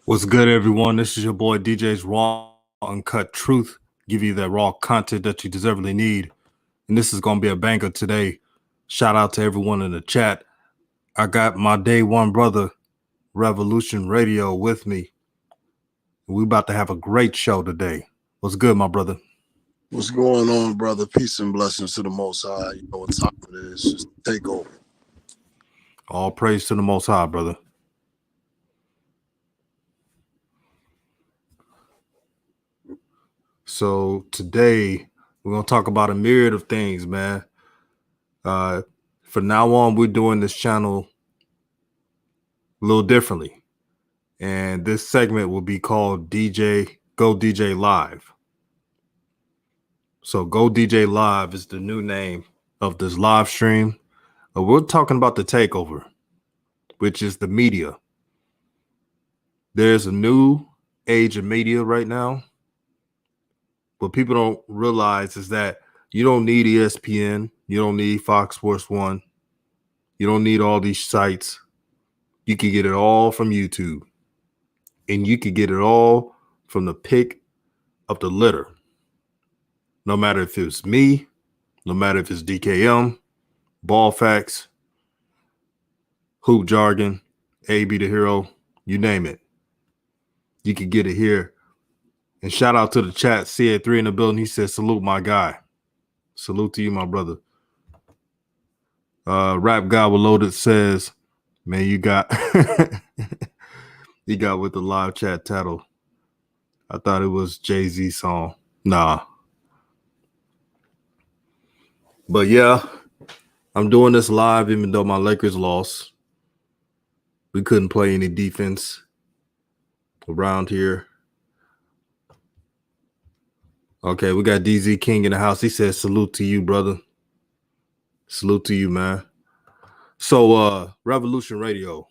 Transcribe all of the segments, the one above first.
What's good, everyone? This is your boy DJ's Raw Uncut Truth. Give you that raw content that you deservedly need. And this is going to be a banger today. Shout out to everyone in the chat. I got my day one brother, Revolution Radio, with me. We about to have a great show today. What's good, my brother? What's going on, brother? Peace and blessings to the Most High. You know what time it is. It's Takeover. All praise to the Most High, brother. So today we're going to talk about a myriad of things, man. From now on, we're doing this channel a little differently. And this segment will be called Go DJ Live. So Go DJ Live is the new name of this live stream. We're talking about the takeover, which is the media. There's a new age of media right now. What people don't realize is that you don't need ESPN. You don't need Fox Sports 1. You don't need all these sites. You can get it all from YouTube. And you can get it all from the pick of the litter. No matter if it's me, no matter if it's DKM, Ball Facts, Hoop Jargon, AB the Hero, you name it. You can get it here. And shout out to the chat, CA3 in the building. He says, salute my guy. Salute to you, my brother. Rap Guy with Loaded says, man, you got you got with the live chat title. I thought it was Jay-Z song. Nah. But yeah, I'm doing this live even though my Lakers lost. We couldn't play any defense around here. Okay, we got DZ King in the house. He says, salute to you, brother. Salute to you, man. So, Revolution Radio,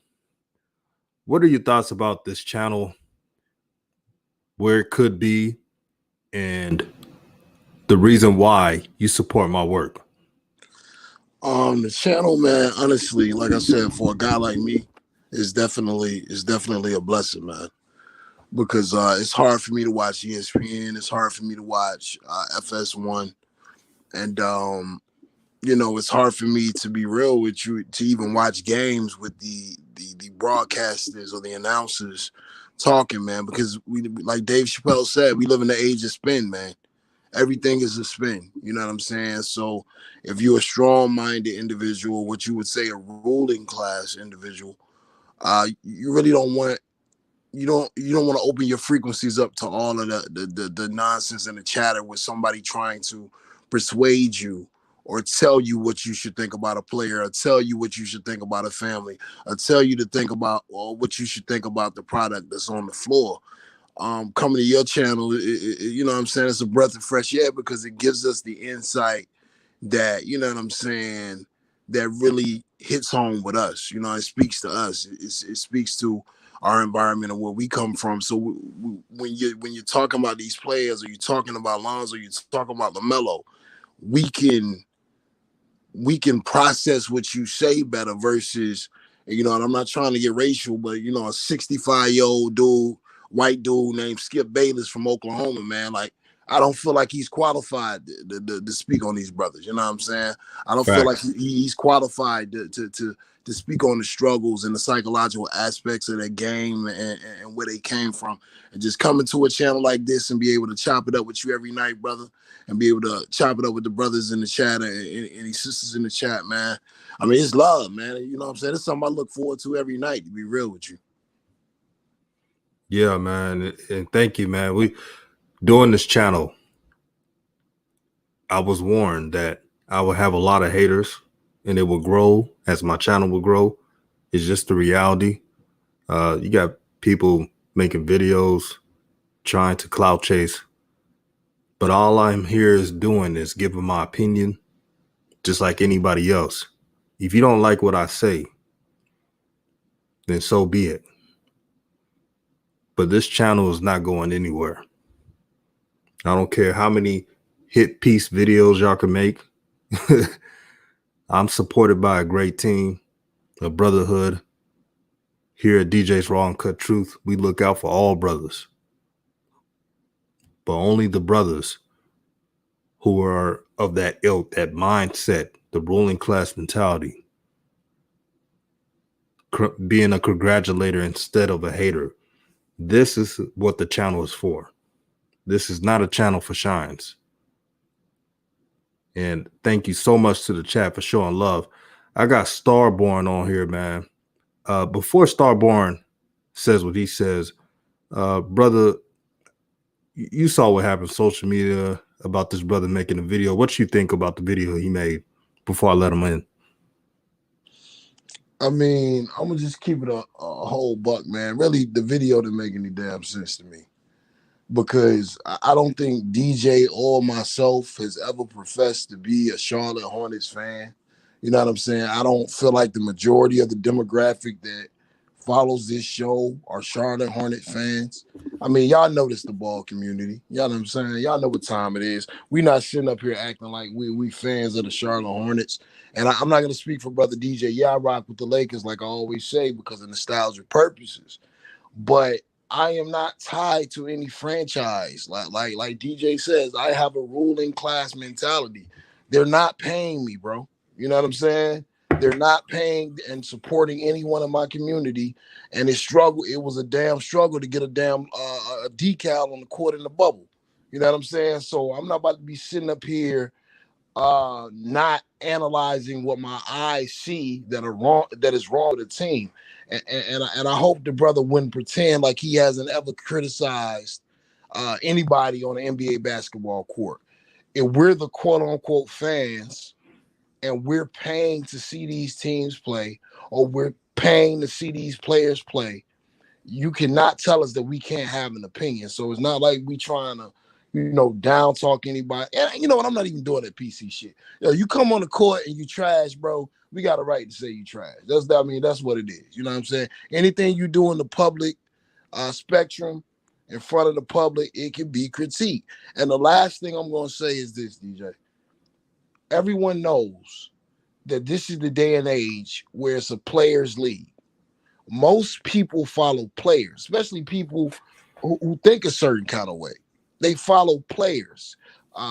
what are your thoughts about this channel, where it could be, and the reason why you support my work? The channel, man, honestly, like I said, for a guy like me, is definitely a blessing, man. Because it's hard for me to watch ESPN. It's hard for me to watch FS1. And it's hard for me, to be real with you, to even watch games with the broadcasters or the announcers talking, man, because we, like Dave Chappelle said, we live in the age of spin, man. Everything is a spin, you know what I'm saying? So if you're a strong-minded individual, what you would say a ruling class individual, you really don't want to open your frequencies up to all of the nonsense and the chatter with somebody trying to persuade you or tell you what you should think about a player, or tell you what you should think about a family, or tell you to think about what you should think about the product that's on the floor. Coming to your channel, you know what I'm saying, it's a breath of fresh air because it gives us the insight that, you know what I'm saying, that really hits home with us. You know, it speaks to us. It speaks to our environment and where we come from. So when you're talking about these players, or you're talking about Lonzo, you're talking about Lamelo, we can process what you say better versus, and I'm not trying to get racial, but a 65-year-old dude, white dude named Skip Bayless from Oklahoma, man, like, I don't feel like he's qualified to speak on these brothers. You know what I'm saying? I don't feel like he's qualified to speak on the struggles and the psychological aspects of their game and where they came from. And just coming to a channel like this and be able to chop it up with you every night, brother, and be able to chop it up with the brothers in the chat and any sisters in the chat, man. I mean, it's love, man. You know what I'm saying? It's something I look forward to every night, to be real with you. Yeah, man. And thank you, man. We doing this channel, I was warned that I would have a lot of haters and it will grow as my channel will grow. It's just the reality. You got people making videos trying to clout chase, but all I'm here is doing is giving my opinion just like anybody else. If you don't like what I say, then so be it. But this channel is not going anywhere. I don't care how many hit piece videos y'all can make. I'm supported by a great team, a brotherhood. Here at DJ's Raw and Cut Truth, we look out for all brothers, but only the brothers who are of that ilk, that mindset, the ruling class mentality, being a congratulator instead of a hater. This is what the channel is for. This is not a channel for shines. And thank you so much to the chat for showing love. I got Starborn on here, man. Before Starborn says what he says, brother, you saw what happened on social media about this brother making a video. What you think about the video he made before I let him in? I mean, I'm gonna just keep it a whole buck, man. Really, the video didn't make any damn sense to me because I don't think DJ or myself has ever professed to be a Charlotte Hornets fan. You know what I'm saying? I don't feel like the majority of the demographic that follows this show are Charlotte Hornet fans. I mean, y'all notice the ball community. You know what I'm saying? Y'all know what time it is. We not sitting up here acting like we fans of the Charlotte Hornets. And I'm not going to speak for Brother DJ. Yeah, I rock with the Lakers, like I always say, because of nostalgia purposes. But I am not tied to any franchise. Like DJ says, I have a ruling class mentality. They're not paying me, bro. You know what I'm saying? They're not paying and supporting anyone in my community. And it was a damn struggle to get a damn a decal on the court in the bubble. You know what I'm saying? So I'm not about to be sitting up here not analyzing what my eyes see that is wrong with the team. And I hope the brother wouldn't pretend like he hasn't ever criticized anybody on the NBA basketball court. If we're the quote unquote fans and we're paying to see these teams play, or we're paying to see these players play, you cannot tell us that we can't have an opinion. So it's not like we trying to, down talk anybody. And you know what? I'm not even doing that PC shit. You come on the court and you trash, bro. We got a right to say you trash. That's what it is. You know what I'm saying? Anything you do in the public spectrum, in front of the public, it can be critiqued. And the last thing I'm going to say is this, DJ. Everyone knows that this is the day and age where it's a players' league. Most people follow players, especially people who think a certain kind of way. They follow players.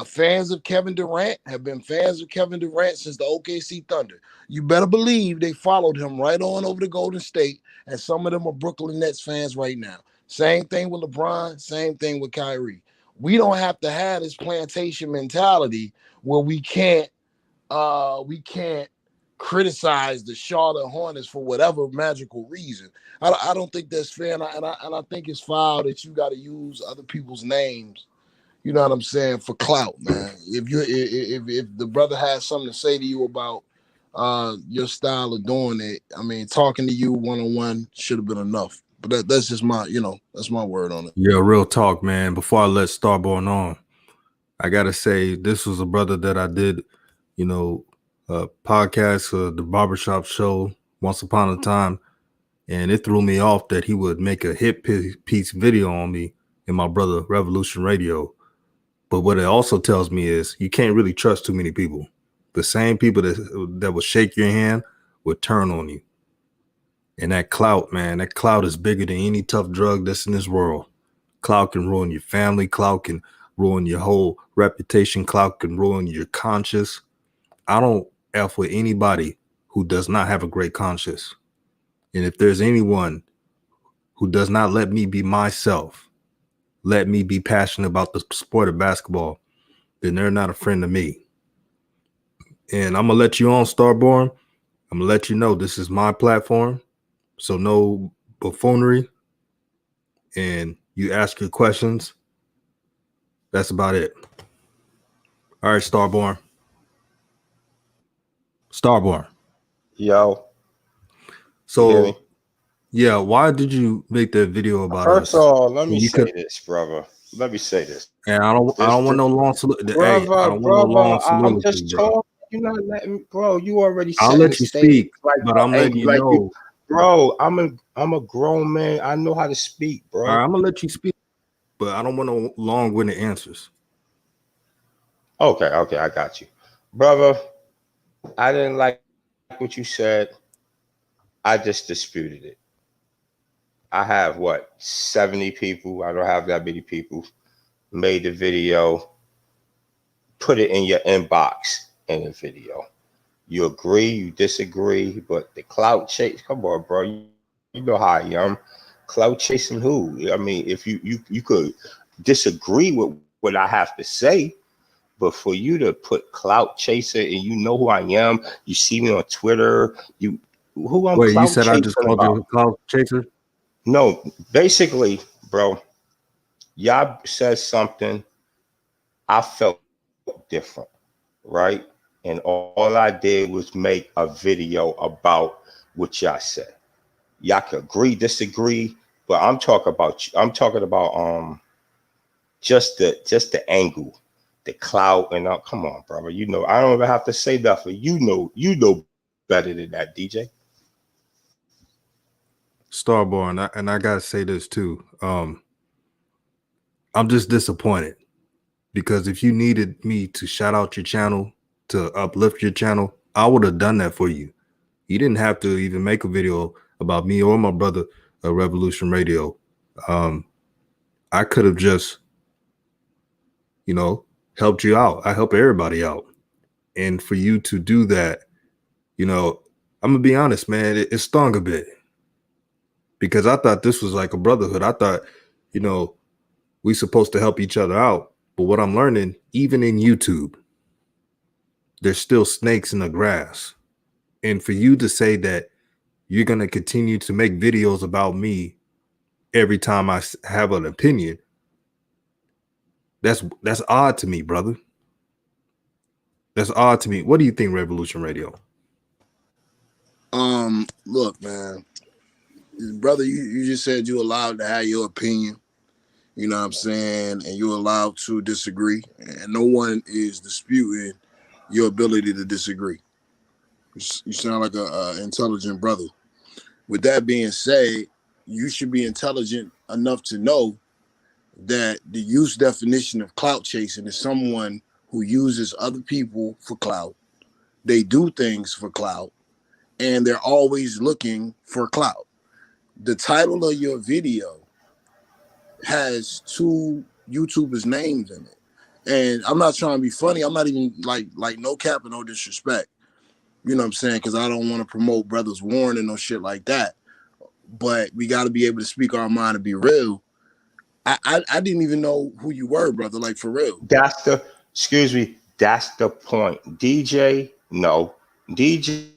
Fans of Kevin Durant have been fans of Kevin Durant since the OKC Thunder. You better believe they followed him right on over to Golden State, and some of them are Brooklyn Nets fans right now. Same thing with LeBron, same thing with Kyrie. We don't have to have this plantation mentality where we can't criticize the Charlotte Hornets for whatever magical reason. I don't think that's fair, and I think it's foul that you got to use other people's names. You know what I'm saying, for clout, man. If the brother has something to say to you about your style of doing it, I mean, talking to you one on one should have been enough. But that's just that's my word on it. Yeah, real talk, man. Before I let Starborn on, I gotta say this was a brother that I did, podcast, the barbershop show once upon a time, and it threw me off that he would make a hit piece video on me and my brother Revolution Radio. But what it also tells me is you can't really trust too many people. The same people that will shake your hand would turn on you. And that clout, man, that clout is bigger than any tough drug that's in this world. Clout can ruin your family. Clout can ruin your whole reputation. Clout can ruin your conscience. I don't F with anybody who does not have a great conscience. And if there's anyone who does not let me be myself, let me be passionate about the sport of basketball, then they're not a friend to me. And I'm going to let you on, Starborn. I'm going to let you know this is my platform. So no buffoonery. And you ask your questions. That's about it. All right, Starborn. Starborn. Yo. So, yeah, why did you make that video about us? First of all, let me say this, brother. Let me say this. And I don't want no long soliloquy. Brother, I don't want no long soliloquy, I'm just talking. You're not letting, bro. You already I'll set let the you stage. speak, but I'm letting you know. Bro, I'm a grown man. I know how to speak, bro. All right, I'm gonna let you speak, but I don't want no long-winded answers. Okay, I got you. Brother, I didn't like what you said. I just disputed it. I have what 70 people. I don't have that many people. Made the video. Put it in your inbox in the video. You agree, you disagree, but the clout chase. Come on, bro. You know how I am. Clout chasing who? I mean, if you could disagree with what I have to say, but for you to put clout chaser and you know who I am, you see me on Twitter, you who I'm Wait, you clout said I just chasing called you about. a cloud chaser? No, basically, bro, y'all said something. I felt different, right? And all I did was make a video about what y'all said. Y'all can agree, disagree, but I'm talking about just the angle, the clout, and come on, brother. You know, I don't even have to say nothing. You know better than that, DJ. Starborn, and I gotta say this too. I'm just disappointed because if you needed me to shout out your channel, to uplift your channel, I would have done that for you. You didn't have to even make a video about me or my brother, Revolution Radio. I could have just, helped you out. I help everybody out. And for you to do that, I'm gonna be honest, man, it stung a bit because I thought this was like a brotherhood. I thought, we supposed to help each other out. But what I'm learning, even in YouTube, there's still snakes in the grass. And for you to say that you're going to continue to make videos about me every time I have an opinion, that's odd to me, brother. That's odd to me. What do you think, Revolution Radio? Look, man, brother, you just said you allowed to have your opinion. You know what I'm saying? And you're allowed to disagree. And no one is disputing your ability to disagree. You sound like a intelligent brother. With that being said, you should be intelligent enough to know that the use definition of clout chasing is someone who uses other people for clout. They do things for clout, and they're always looking for clout. The title of your video has two YouTubers' names in it. And I'm not trying to be funny. I'm not even like no cap and no disrespect. You know what I'm saying? Because I don't want to promote brothers warning or shit like that. But we got to be able to speak our mind and be real. I didn't even know who you were, brother. Like, for real. Excuse me, that's the point. DJ, no. DJ,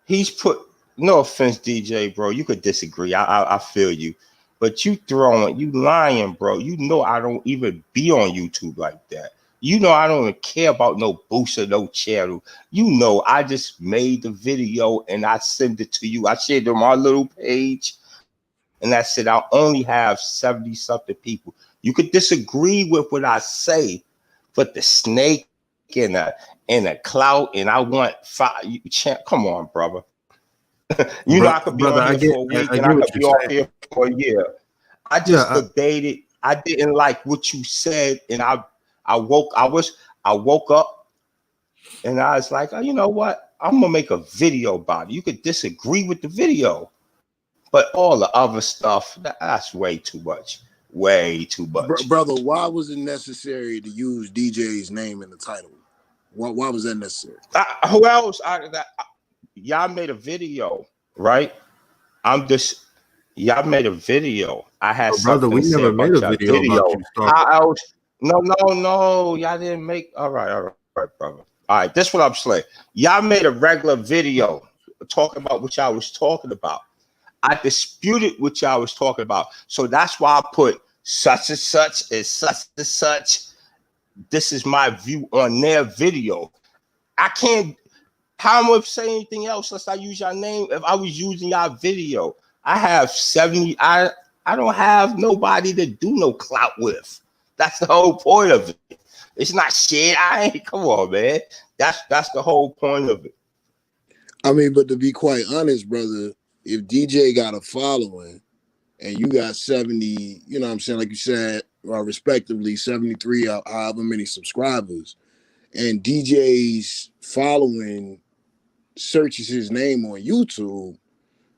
he's put, no offense, DJ, bro. You could disagree. I feel you. But you lying, bro. You know I don't even be on YouTube like that. You know I don't even care about no boost or no channel. You know I just made the video and I sent it to you. I shared it on my little page. And I said I only have 70 something people. You could disagree with what I say, but the snake and a clout and I want five. Come on, brother. You know I could be on Brother, here I for get a week I and I get could what be you're off saying. here for a year. I just Yeah, debated. I didn't like what you said, and I woke up and I was like, oh, you know what? I'm gonna make a video about it. You could disagree with the video, but all the other stuff, that's way too much. Way too much. Brother, why was it necessary to use DJ's name in the title? Why was that necessary? Who else? Y'all made a video, right? I'm just y'all made a video. I had but brother, something we to say never made about a your video about video. you, Star. How else? No. Y'all didn't make. All right, brother. All right, this what I'm saying. Y'all made a regular video talking about what y'all was talking about. I disputed what y'all was talking about. So that's why I put such and such and such and such. This is my view on their video. I can't. How am I say anything else unless I use your name? If I was using your video, I have 70. I don't have nobody to do no clout with. That's the whole point of it. It's not shit. I ain't. Come on, man. That's the whole point of it. I mean, but to be quite honest, brother, if DJ got a following and you got 70, you know what I'm saying, like you said, respectively, 73, however many subscribers, and DJ's following searches his name on YouTube,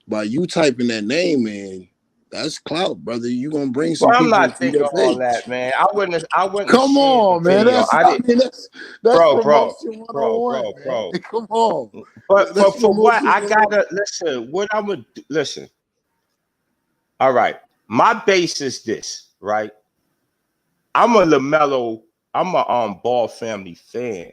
By you typing that name in, that's clout, brother. You gonna bring Well, some I'm people not to your thinking all page. that, man. I wouldn't have Come shared the on, man. video. That's that's Bro, bro, promotion bro, 101, bro, man. bro. Come on. But That's for what promotion I 101. gotta listen, what I'm gonna listen. All right, my base is this, right? I'm a Lamelo, I'm a Ball family fan,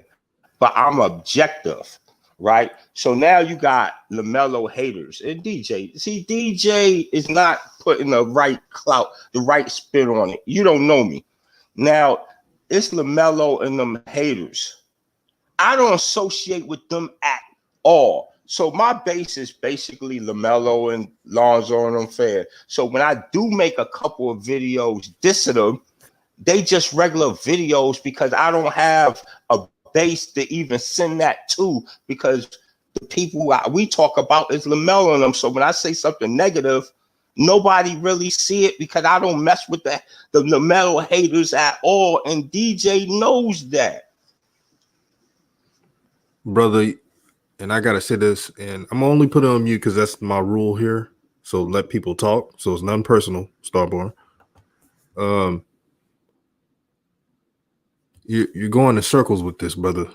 but I'm objective, right? So now you got Lamelo haters and DJ. See, DJ is not putting the right clout, the right spin on it. You don't know me. Now it's Lamelo and them haters. I don't associate with them at all. So my base is basically Lamelo and Lonzo and them fan. So when I do make a couple of videos dissing them, they just regular videos because I don't have a base to even send that to, because the people we talk about is Lamelo and them. So when I say something negative, nobody really see it because I don't mess with the Lamelo haters at all, and DJ knows that. Brother, and I gotta say this, and I'm only putting on mute because that's my rule here. So let people talk. So it's nothing personal, Starborn. You're going in circles with this, brother.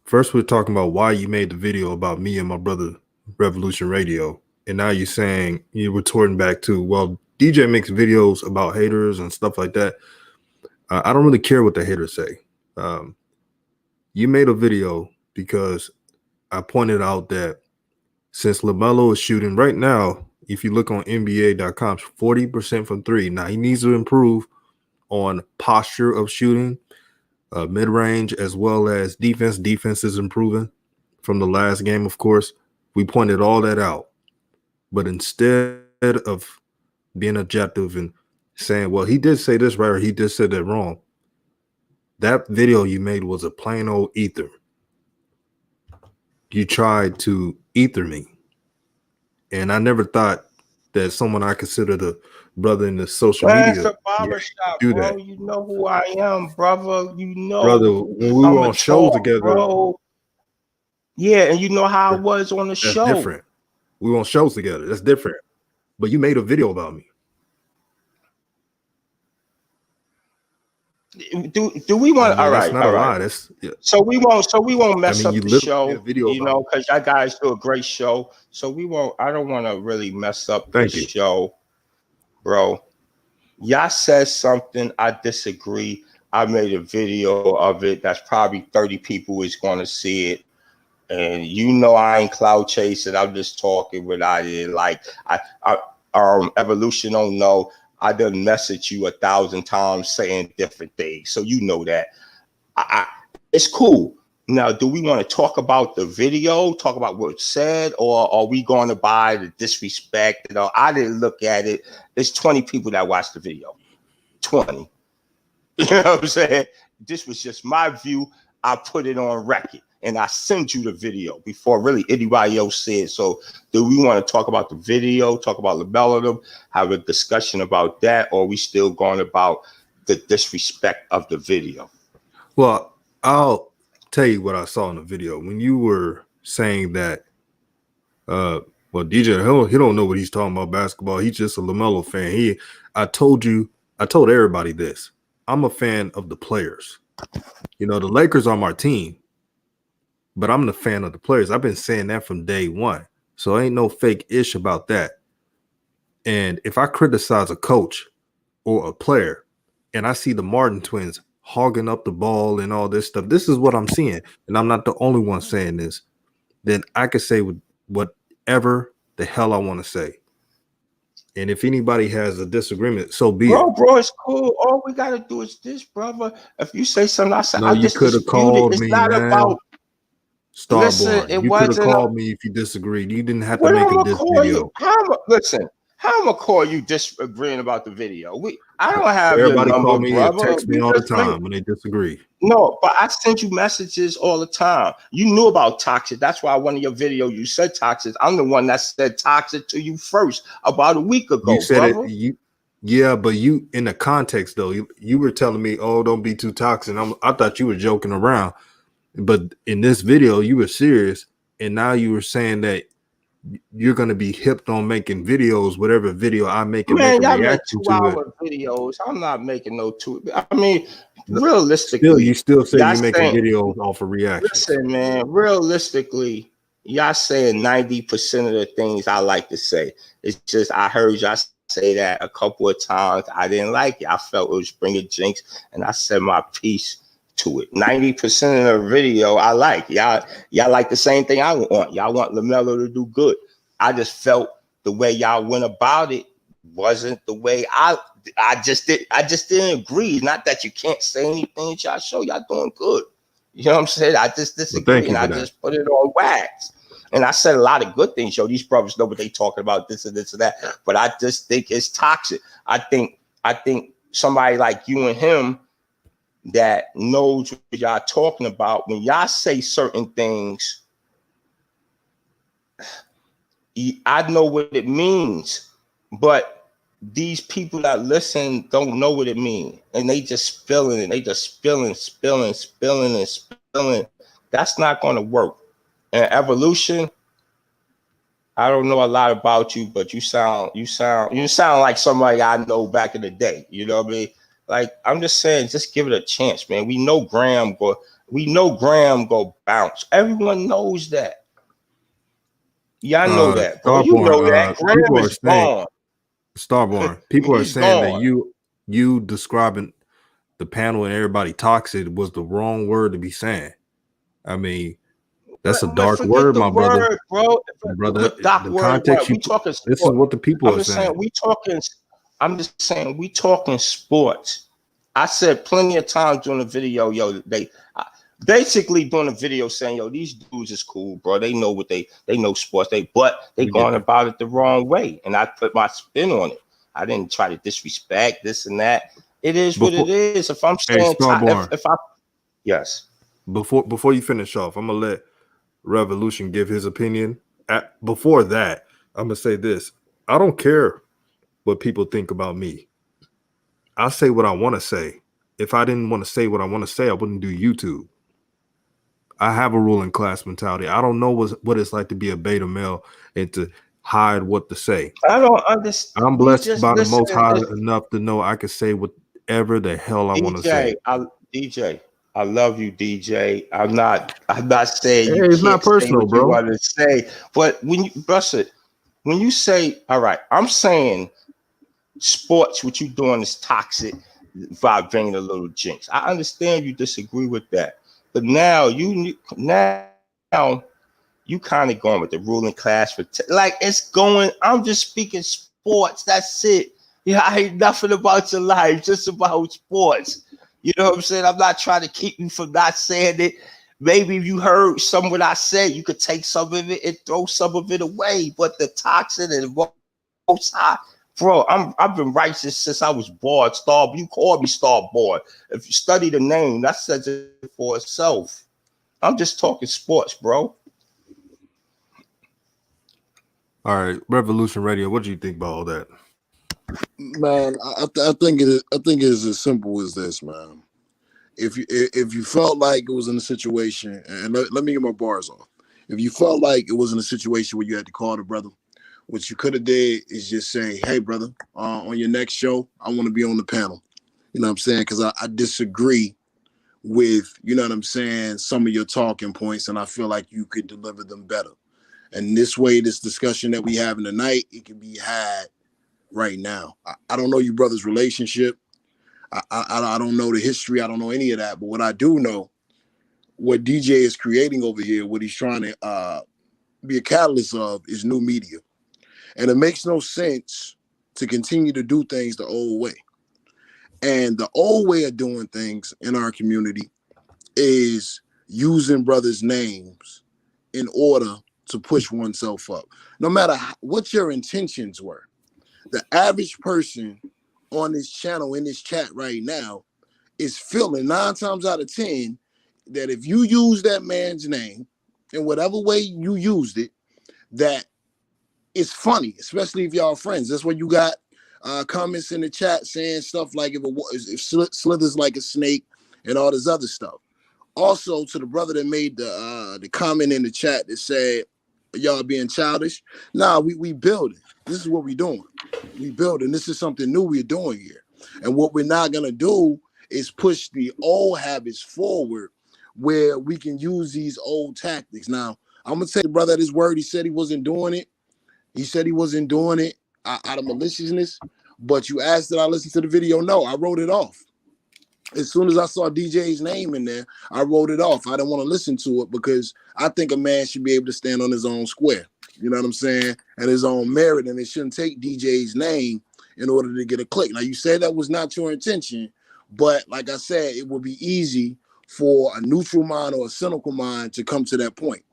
First, we're talking about why you made the video about me and my brother, Revolution Radio, and now you're saying you're retorting back to, well, DJ makes videos about haters and stuff like that. I don't really care what the haters say. You made a video because I pointed out that since LaMelo is shooting right now, if you look on NBA.com, 40% from three. Now he needs to improve on posture of shooting, mid-range, as well as defense. Defense is improving from the last game, of course. We pointed all that out. But instead of being objective and saying, well, he did say this right or he did say that wrong, that video you made was a plain old ether. You tried to ether me. And I never thought that someone I consider the brother in the social Man, it's media a barbershop, do that. bro. You know who I am, brother. You Brother, know when we were I'm a on shows talk, together, bro. Yeah, and you know how I was on the that's show. different. We were on shows together. That's different. But you made a video about me. Do we want? I mean, All that's right, not all a right. lie. That's So we won't I mess mean, you up the literally made a show, video about me. because that guys do a great show. So we won't. I don't want to really mess up the Thank you. show, bro. Y'all said something. I disagree. I made a video of it. That's probably 30 people is going to see it. And you know I ain't cloud chasing. I'm just talking without it. Like Evolution don't know. I done message you 1,000 times saying different things, so you know that. It's cool. Now, do we want to talk about the video, talk about what's said, or are we going to buy the disrespect? You know, I didn't look at it. There's 20 people that watched the video. 20. You know what I'm saying? This was just my view. I put it on record and I sent you the video before really anybody else said. So do we want to talk about the video, talk about Lamelo, have a discussion about that, or are we still going about the disrespect of the video? Well, I'll tell you what I saw in the video. When you were saying that, well, DJ, he don't know what he's talking about basketball. He's just a LaMelo fan. I told everybody this. I'm a fan of the players. You know, the Lakers are my team, but I'm the fan of the players. I've been saying that from day one. So ain't no fake ish about that. And if I criticize a coach or a player and I see the Martin twins hogging up the ball and all this stuff, this is what I'm seeing. And I'm not the only one saying this. Then I could say whatever the hell I want to say. And if anybody has a disagreement, so be it. Bro, it's cool. All we gotta do is this, brother. If you say something, I say No, I you just could have dispute it. called It's me, not man. about. Listen, Starborn. it You could have wasn't. called me if you disagreed. You didn't have to What make I'm a gonna diss call video. you? Listen, how I'm gonna call you disagreeing about the video? I don't have Everybody your number, call me and brother. text me all the time when they disagree. No, but I send you messages all the time. You knew about toxic. That's why one of your videos you said toxic. I'm the one that said toxic to you first about a week ago, You said brother. yeah, but you in the context though, you were telling me, oh, don't be too toxic. I thought you were joking around, but in this video you were serious, and now you were saying that you're gonna be hipped on making videos, whatever video I make and Man, make a y'all make reaction to it. 2-hour videos. I'm not making no 2. I mean, realistically, You still say y'all you make a saying, video off of reactions. listen, man, realistically, y'all saying 90% of the things I like to say. It's just I heard y'all say that a couple of times. I didn't like it. I felt it was bringing jinx, and I said my piece to it. 90% of the video I like. Y'all like the same thing I want. Y'all want Lamelo to do good. I just felt the way y'all went about it wasn't the way I just didn't agree. Not that you can't say anything y'all show. Y'all doing good. You know what I'm saying? I just disagree, and I just put it on wax. And I said a lot of good things. Yo, these brothers know what they talking about, this and this and that. But I just think it's toxic. I think somebody like you and him that knows what y'all talking about, when y'all say certain things, I know what it means. But these people that listen don't know what it means. And they just spilling it. They just spilling. That's not going to work. And evolution, I don't know a lot about you, but you sound like somebody I know back in the day. You know what I mean? Like, I'm just saying, just give it a chance, man. We know Graham go bounce. Everyone knows that. Y'all know that, bro. You know that. Graham is gone. Starborn. People are saying gone. that you describing the panel and everybody toxic was the wrong word to be saying. I mean, that's a dark word, my brother. Bro. The context we talking sport. This is what the people are saying. I'm just saying we talking sports. I said plenty of times during the video, yo, basically doing a video saying, yo, these dudes is cool, bro. They know what they know sports. But they going about it the wrong way. And I put my spin on it. I didn't try to disrespect this and that. It is what it is. If I'm saying yes. Before you finish off, I'm gonna let Revolution give his opinion. Before that, I'm gonna say this. I don't care what people think about me. I say what I want to say. If I didn't want to say what I want to say, I wouldn't do YouTube. I have a ruling class mentality. I don't know what it's like to be a beta male and to hide what to say. I don't understand. I'm blessed by the Most High enough to know I can say whatever the hell I want to say. DJ, I love you, DJ. I'm not saying you it's can't not personal, say what bro. you want to say, but when you say, all right, I'm saying sports, what you doing is toxic by bringing a little jinx. I understand you disagree with that, but now you kind of going with the ruling class for like it's going. I'm just speaking sports. That's it. Yeah, I ain't nothing about your life, just about sports. You know what I'm saying? I'm not trying to keep you from not saying it. Maybe if you heard some of what I said, you could take some of it and throw some of it away. But the toxin and most high, bro, I've been righteous since I was born. You called me Starboard. If you study the name, that says it for itself. I'm just talking sports, bro. All right, Revolution Radio. What do you think about all that? Man, I think it is as simple as this, man. If you felt like it was in a situation, and let me get my bars off. If you felt like it was in a situation where you had to call the brother, what you could have did is just say, "Hey, brother, on your next show, I want to be on the panel." You know what I'm saying? Because I disagree with, you know what I'm saying, some of your talking points, and I feel like you could deliver them better. And this way, this discussion that we having tonight, it can be had right now. I don't know you brothers' relationship. I don't know the history. I don't know any of that. But what I do know, what DJ is creating over here, what he's trying to be a catalyst of, is new media. And it makes no sense to continue to do things the old way. And the old way of doing things in our community is using brothers' names in order to push oneself up. No matter what your intentions were, the average person on this channel, in this chat right now, is feeling 9 times out of 10 that if you use that man's name in whatever way you used it, that it's funny, especially if y'all friends. That's when you got comments in the chat saying stuff like if slithers like a snake and all this other stuff. Also, to the brother that made the comment in the chat that said y'all being childish. Nah, we building. This is what we doing. We building. This is something new we're doing here. And what we're not gonna do is push the old habits forward where we can use these old tactics. Now, I'm gonna take the brother at his word. He said he wasn't doing it. He said he wasn't doing it out of maliciousness. But you asked that I listen to the video. No, I wrote it off. As soon as I saw DJ's name in there, I wrote it off. I didn't want to listen to it because I think a man should be able to stand on his own square. You know what I'm saying? And his own merit, and it shouldn't take DJ's name in order to get a click. Now, you said that was not your intention, but like I said, it would be easy for a neutral mind or a cynical mind to come to that point.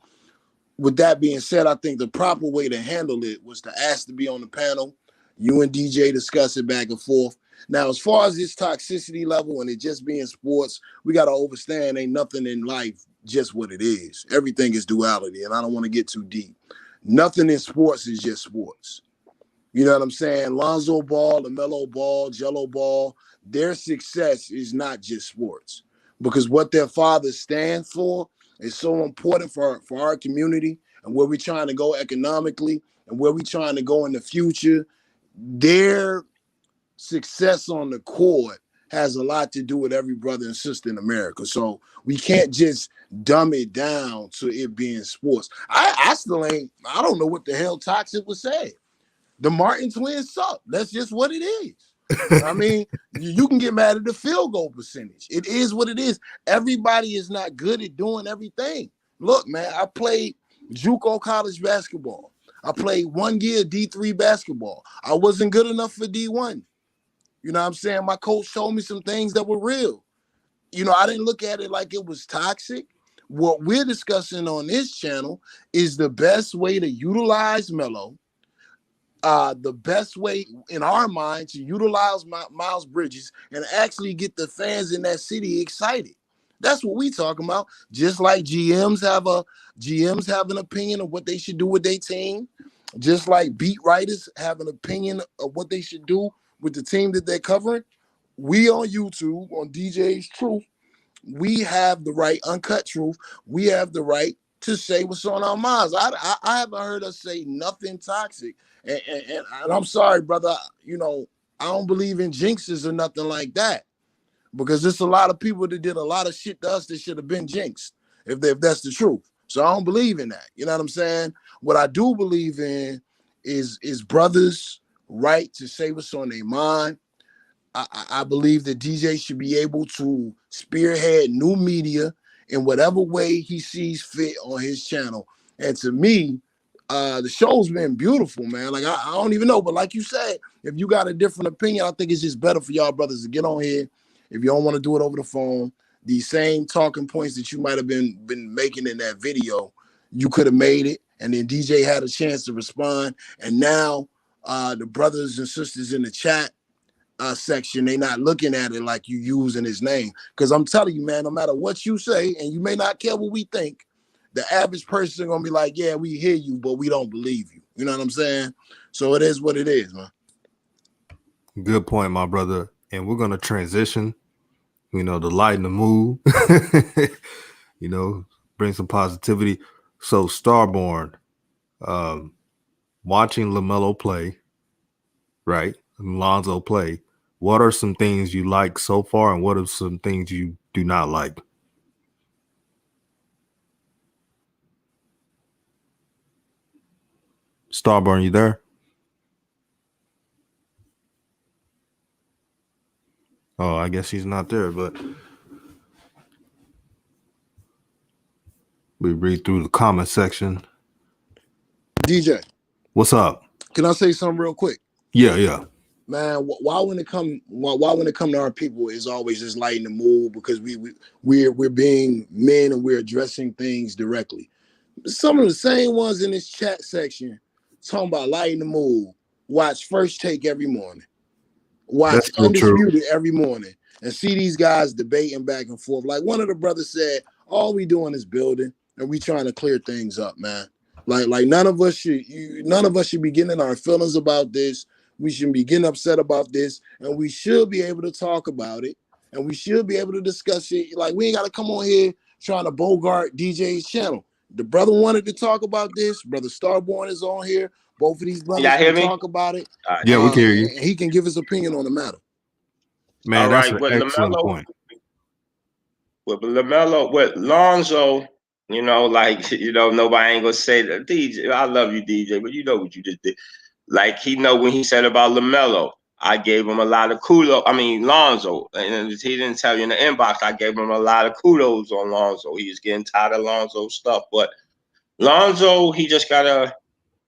With that being said, I think the proper way to handle it was to ask to be on the panel. You and DJ discuss it back and forth. Now, as far as this toxicity level and it just being sports, we got to understand ain't nothing in life just what it is. Everything is duality, and I don't want to get too deep. Nothing in sports is just sports. You know what I'm saying? Lonzo Ball, Lamelo Ball, Jello Ball, their success is not just sports because what their fathers stand for is so important for our community and where we're trying to go economically and where we're trying to go in the future. Their success on the court has a lot to do with every brother and sister in America. So we can't just dumb it down to it being sports. I don't know what the hell Toxic was saying. The Martin twins suck. That's just what it is. I mean, you can get mad at the field goal percentage. It is what it is. Everybody is not good at doing everything. Look, man, I played JUCO college basketball. I played 1 year D3 basketball. I wasn't good enough for D1. You know what I'm saying? My coach showed me some things that were real. You know, I didn't look at it like it was toxic. What we're discussing on this channel is the best way to utilize Melo, the best way in our mind to utilize Miles Bridges and actually get the fans in that city excited. That's what we talking about. Just like GMs have an opinion of what they should do with their team, just like beat writers have an opinion of what they should do with the team that they're covering. We on YouTube, on DJ's Truth, we have the right uncut truth. We have the right to say what's on our minds. I haven't heard us say nothing toxic. And I'm sorry, brother, you know, I don't believe in jinxes or nothing like that. Because there's a lot of people that did a lot of shit to us that should have been jinxed, if that's the truth. So I don't believe in that. You know what I'm saying? What I do believe in is brothers' right to say what's on their mind. I believe that DJ should be able to spearhead new media in whatever way he sees fit on his channel. And to me, the show's been beautiful, man. Like, I don't even know, but like you said, if you got a different opinion, I think it's just better for y'all brothers to get on here. If you don't want to do it over the phone, these same talking points that you might have been making in that video, you could have made it, and then DJ had a chance to respond. And now the brothers and sisters in the chat section, they not looking at it like you using his name. Because I'm telling you, man, no matter what you say, and you may not care what we think, the average person is going to be like, yeah, we hear you, but we don't believe you. You know what I'm saying? So it is what it is, man. Good point, my brother. And we're going to transition, you know, to lighten the mood, you know, bring some positivity. So Starborn, watching Lamelo play, right, and Lonzo play, what are some things you like so far, and what are some things you do not like? Starburn, you there? Oh, I guess he's not there, but we read through the comment section. DJ, what's up? Can I say something real quick? Yeah. Man, why when it come to our people, it's always just lighten the mood because we're being men and we're addressing things directly. Some of the same ones in this chat section talking about lighten the mood. Watch First Take every morning. Watch so Undisputed every morning and see these guys debating back and forth. Like one of the brothers said, all we doing is building and we trying to clear things up, man. Like none of us should be getting our feelings about this. We shouldn't be getting upset about this, and we should be able to talk about it, and we should be able to discuss it. Like we ain't got to come on here trying to bogart DJ's channel. The brother wanted to talk about this. Brother Starborn is on here. Both of these brothers Y'all hear can me? talk about it. All right. Yeah, we can hear you. And he can give his opinion on the matter. Man, All that's right. an With excellent LaMelo, point. with Lonzo, nobody ain't gonna say that. DJ, I love you, DJ, but you know what you just did. Like he know when he said about LaMelo, I gave him a lot of kudos. I mean Lonzo, and he didn't tell you in the inbox. I gave him a lot of kudos on Lonzo. He was getting tired of Lonzo stuff, but Lonzo, he just gotta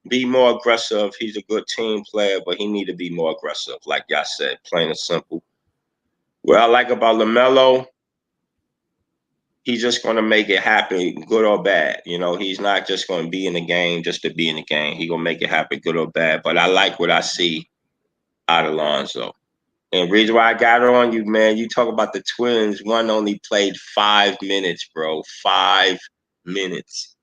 be more aggressive. He's a good team player, but he need to be more aggressive. Like y'all said, plain and simple. What I like about LaMelo, he's just going to make it happen, good or bad. He's not just going to be in the game just to be in the game. He's going to make it happen, good or bad. But I like what I see out of Lonzo. And reason why I got on you, man, you talk about the Twins. One only played 5 minutes, bro. 5 minutes.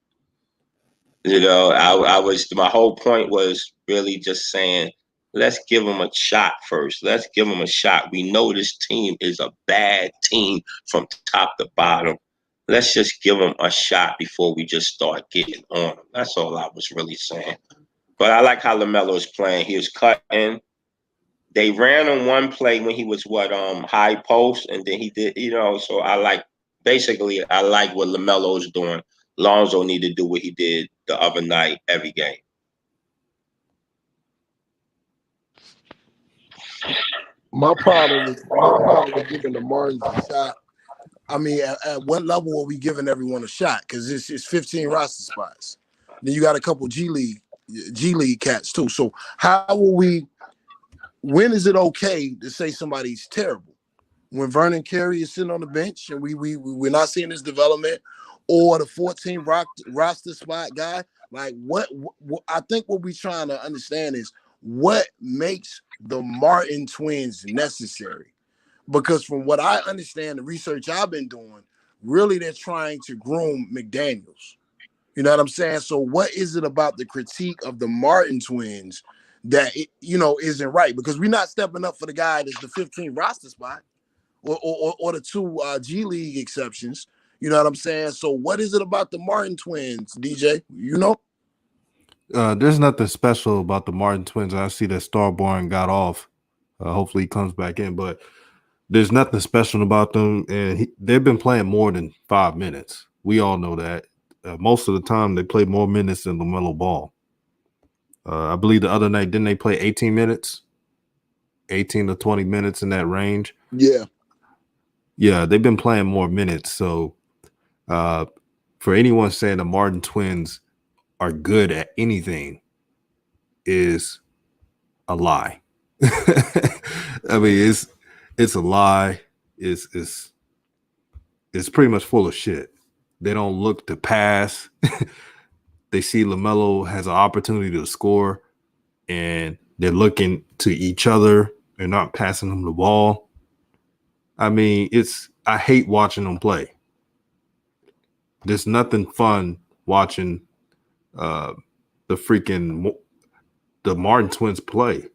My whole point was really just saying, let's give them a shot first. Let's give them a shot. We know this team is a bad team from top to bottom. Let's just give them a shot before we just start getting on them. That's all I was really saying. But I like how LaMelo is playing. He was cutting. They ran on one play when he was high post, and then he did, so I like what LaMelo is doing. Lonzo need to do what he did the other night every game. My problem with giving the Martins a shot. I mean, at what level are we giving everyone a shot? Because it's 15 roster spots. Then you got a couple G League cats too. So how will we? When is it okay to say somebody's terrible? When Vernon Carey is sitting on the bench and we're not seeing his development, or the 14 roster spot guy? Like what I think what we're trying to understand is what makes the Martin twins necessary. Because from what I understand, the research I've been doing, really they're trying to groom McDaniels. You know what I'm saying? So what is it about the critique of the Martin twins that isn't right? Because we're not stepping up for the guy that's the 15 roster spot or the two G League exceptions. You know what I'm saying? So what is it about the Martin twins, DJ? There's nothing special about the Martin twins. I see that Starborn got off. Hopefully he comes back in, but there's nothing special about them, and they've been playing more than 5 minutes. We all know that. Most of the time, they play more minutes than Lamelo Ball. I believe the other night, didn't they play 18 minutes? 18 to 20 minutes in that range? Yeah. Yeah, they've been playing more minutes. So for anyone saying the Martin twins are good at anything is a lie. I mean, it's a lie. It's pretty much full of shit. They don't look to pass. They see LaMelo has an opportunity to score, and they're looking to each other. They're not passing them the ball. I mean, I hate watching them play. There's nothing fun watching the Martin twins play.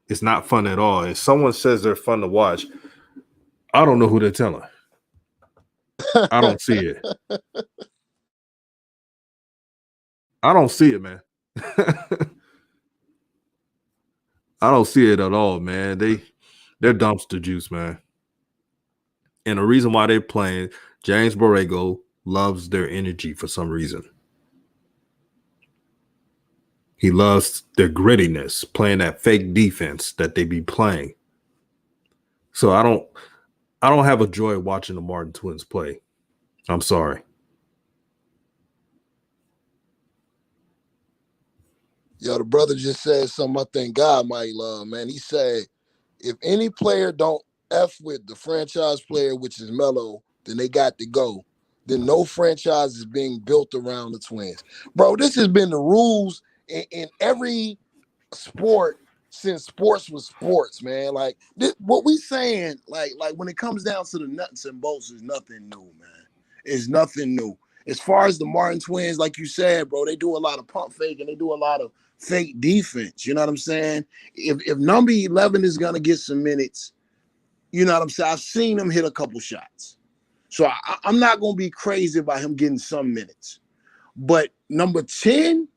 It's not fun at all. If someone says they're fun to watch, I don't know who they're telling. I don't see it. I don't see it, man. I don't see it at all, man. They're dumpster juice, man. And the reason why they're playing, James Borrego loves their energy for some reason. He loves their grittiness, playing that fake defense that they be playing. So I don't have a joy watching the Martin twins play. I'm sorry. Yo, the brother just said something I think God might love, man. He said, if any player don't F with the franchise player, which is Melo, then they got to go. Then no franchise is being built around the twins. Bro, this has been the rules in every sport since sports was sports, man. Like what we saying, like when it comes down to the nuts and bolts, is nothing new, man. It's nothing new. As far as the Martin twins, like you said, bro, they do a lot of pump fake and they do a lot of fake defense. You know what I'm saying? If number 11 is gonna get some minutes, you know what I'm saying? I've seen him hit a couple shots. So I'm not gonna be crazy about him getting some minutes. But number 10,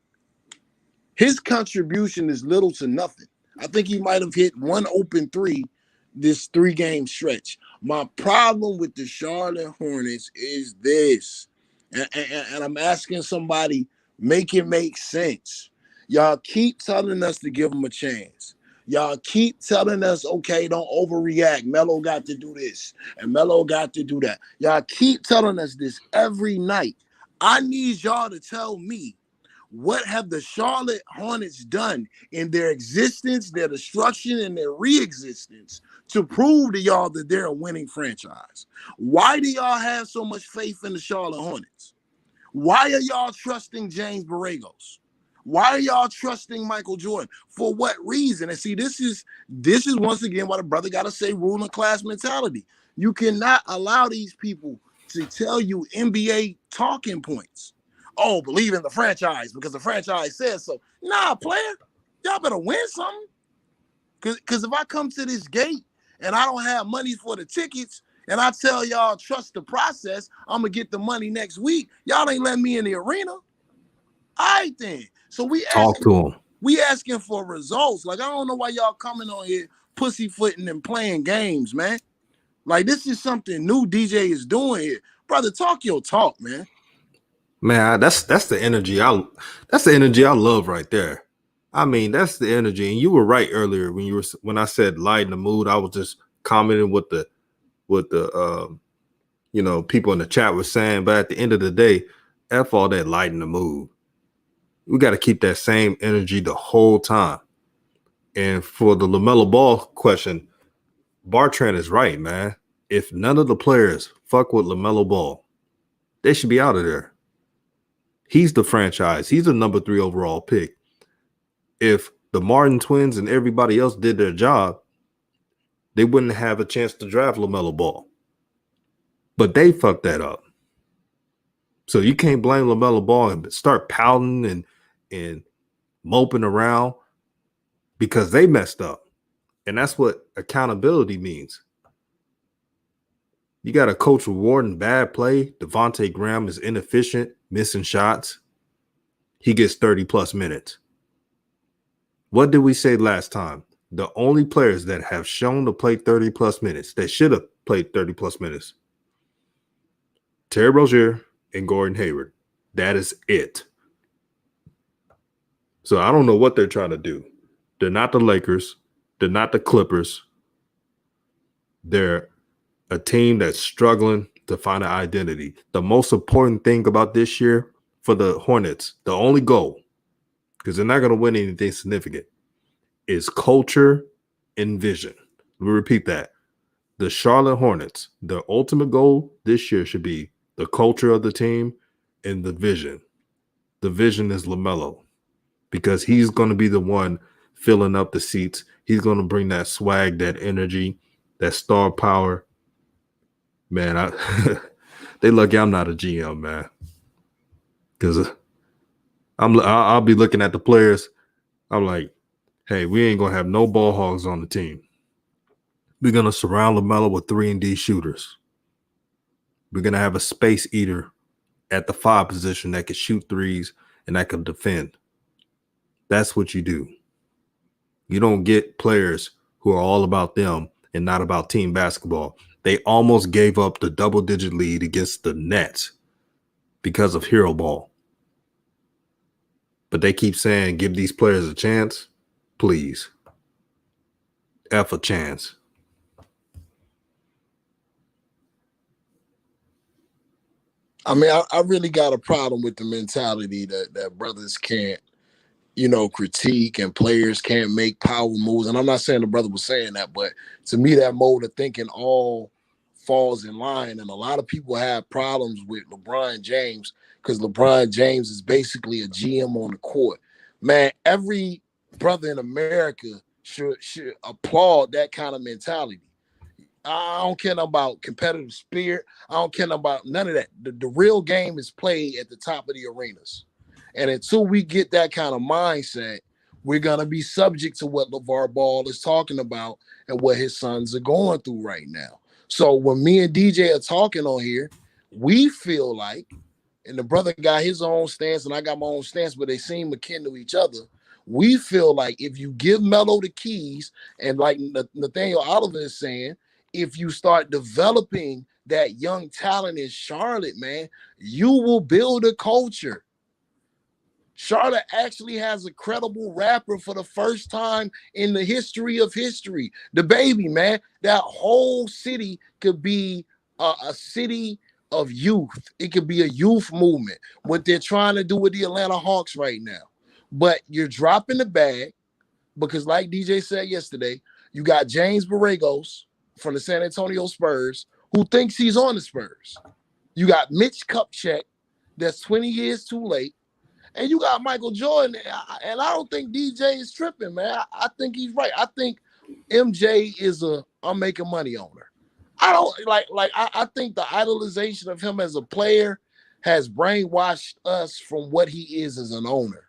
his contribution is little to nothing. I think he might have hit one open three this 3-game stretch. My problem with the Charlotte Hornets is this, and I'm asking somebody, make it make sense. Y'all keep telling us to give him a chance. Y'all keep telling us, okay, don't overreact. Melo got to do this, and Melo got to do that. Y'all keep telling us this every night. I need y'all to tell me, what have the Charlotte Hornets done in their existence, their destruction, and their re-existence to prove to y'all that they're a winning franchise? Why do y'all have so much faith in the Charlotte Hornets? Why are y'all trusting James Borregos? Why are y'all trusting Michael Jordan? For what reason? And see, this is once again what a brother got to say, ruling class mentality. You cannot allow these people to tell you NBA talking points. Oh, believe in the franchise because the franchise says so. Nah, player, y'all better win something. Because if I come to this gate and I don't have money for the tickets and I tell y'all trust the process, I'm going to get the money next week, y'all ain't letting me in the arena. All right, then. So we asking for results. Like, I don't know why y'all coming on here pussyfooting and playing games, man. Like, this is something new DJ is doing here. Brother, talk your talk, man. Man, that's the energy I love right there. I mean, that's the energy. And you were right earlier when I said lighten the mood. I was just commenting what the people in the chat were saying. But at the end of the day, F all that lighten the mood. We got to keep that same energy the whole time. And for the Lamelo Ball question, Bartran is right, man. If none of the players fuck with Lamelo Ball, they should be out of there. He's the franchise. He's a number 3 overall pick. If the Martin twins and everybody else did their job, they wouldn't have a chance to draft LaMelo Ball. But they fucked that up. So you can't blame LaMelo Ball and start pouting and moping around because they messed up. And that's what accountability means. You got a coach rewarding bad play. Devontae Graham is inefficient, missing shots. He gets 30-plus minutes. What did we say last time? The only players that have shown to play 30-plus minutes, that should have played 30-plus minutes, Terry Rozier and Gordon Hayward. That is it. So I don't know what they're trying to do. They're not the Lakers. They're not the Clippers. They're a team that's struggling to find an identity. The most important thing about this year for the Hornets, the only goal, because they're not going to win anything significant, is culture and vision. Let me repeat that. The Charlotte Hornets, their ultimate goal this year should be the culture of the team and the vision. The vision is LaMelo because he's going to be the one filling up the seats. He's going to bring that swag, that energy, that star power. Man, they lucky I'm not a GM, man. Because I'll be looking at the players. I'm like, hey, we ain't going to have no ball hogs on the team. We're going to surround LaMelo with 3-and-D shooters. We're going to have a space eater at the 5 position that can shoot threes and that can defend. That's what you do. You don't get players who are all about them and not about team basketball. They almost gave up the double-digit lead against the Nets because of hero ball. But they keep saying, give these players a chance. Please. F a chance. I mean, I really got a problem with the mentality that brothers can't, critique and players can't make power moves. And I'm not saying the brother was saying that, but to me, that mode of thinking all falls in line. And a lot of people have problems with LeBron James because LeBron James is basically a GM on the court. Man, every brother in America should applaud that kind of mentality. I don't care about competitive spirit. I don't care about none of that. The real game is played at the top of the arenas. And until we get that kind of mindset, we're going to be subject to what LeVar Ball is talking about and what his sons are going through right now. So when me and DJ are talking on here, we feel like and the brother got his own stance, and I got my own stance, but they seem akin to each other. We feel like if you give Melo the keys, and like Nathaniel Oliver is saying, if you start developing that young talent in Charlotte, man, you will build a culture. Charlotte actually has a credible rapper for the first time in the history of history. The baby, man, that whole city could be a city of youth. It could be a youth movement, what they're trying to do with the Atlanta Hawks right now. But you're dropping the bag because, like DJ said yesterday, you got James Borregos from the San Antonio Spurs who thinks he's on the Spurs. You got Mitch Kupchak that's 20 years too late. And you got Michael Jordan, and I don't think DJ is tripping, man. I think he's right. I think MJ is I'm making money owner. I don't I think the idolization of him as a player has brainwashed us from what he is as an owner.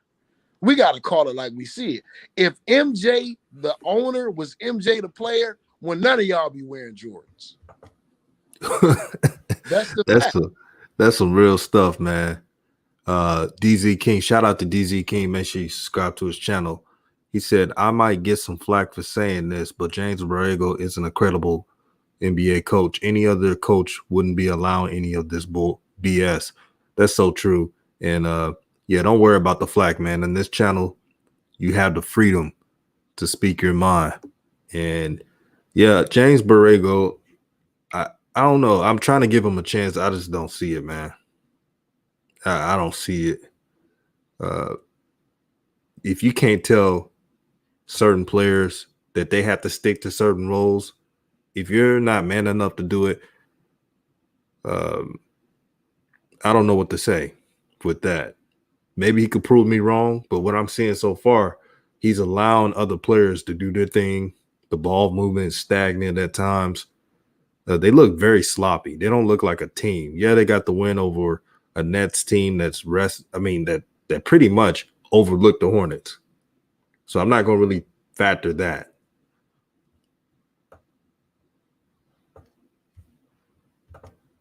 We got to call it like we see it. If MJ, the owner, was MJ the player, well, none of y'all be wearing Jordans. That's some real stuff, man. DZ King, shout out to DZ King. Make sure you subscribe to his channel. He said, I might get some flack for saying this, but James Borrego is an incredible NBA coach. Any other coach wouldn't be allowing any of this BS. That's so true. And yeah, don't worry about the flack, man. In this channel, you have the freedom to speak your mind. And yeah, James Borrego, I don't know. I'm trying to give him a chance. I just don't see it, man. I don't see it. If you can't tell certain players that they have to stick to certain roles, if you're not man enough to do it, I don't know what to say with that. Maybe he could prove me wrong, but what I'm seeing so far, he's allowing other players to do their thing. The ball movement is stagnant at times. They look very sloppy. They don't look like a team. Yeah, they got the win over a Nets team that pretty much overlooked the Hornets. So I'm not going to really factor that.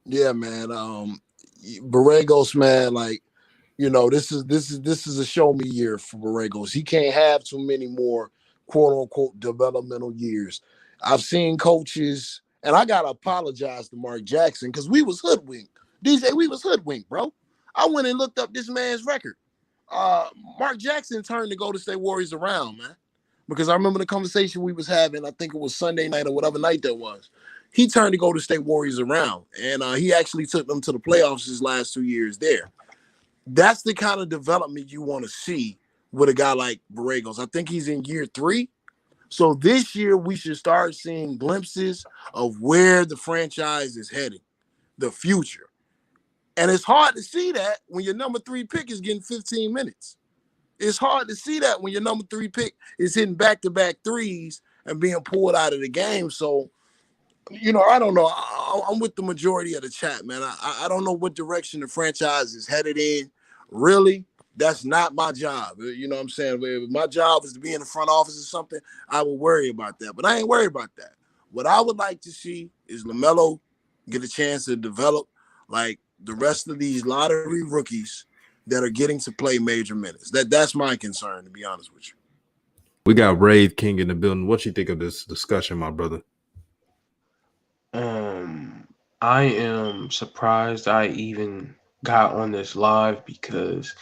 Yeah, man. Borregos, man, like, you know, this is a show me year for Borregos. He can't have too many more quote unquote developmental years. I've seen coaches, and I gotta apologize to Mark Jackson because we was hoodwinked. DJ, we was hoodwinked, bro. I went and looked up this man's record. Mark Jackson turned the Golden State Warriors around, man. Because I remember the conversation we was having, I think it was Sunday night or whatever night that was. He turned the Golden State Warriors around, and he actually took them to the playoffs his last 2 years there. That's the kind of development you want to see with a guy like Borregos. I think he's in year 3. So this year we should start seeing glimpses of where the franchise is heading, the future. And it's hard to see that when your number 3 pick is getting 15 minutes. It's hard to see that when your number 3 pick is hitting back-to-back threes and being pulled out of the game. So, you know, I don't know. I'm with the majority of the chat, man. I don't know what direction the franchise is headed in. Really, that's not my job. You know what I'm saying? If my job is to be in the front office or something, I will worry about that. But I ain't worried about that. What I would like to see is Lamelo get a chance to develop like the rest of these lottery rookies that are getting to play major minutes. That's my concern, to be honest with you. We got Raid King in the building. What you think of this discussion, my brother? I am surprised I even got on this live because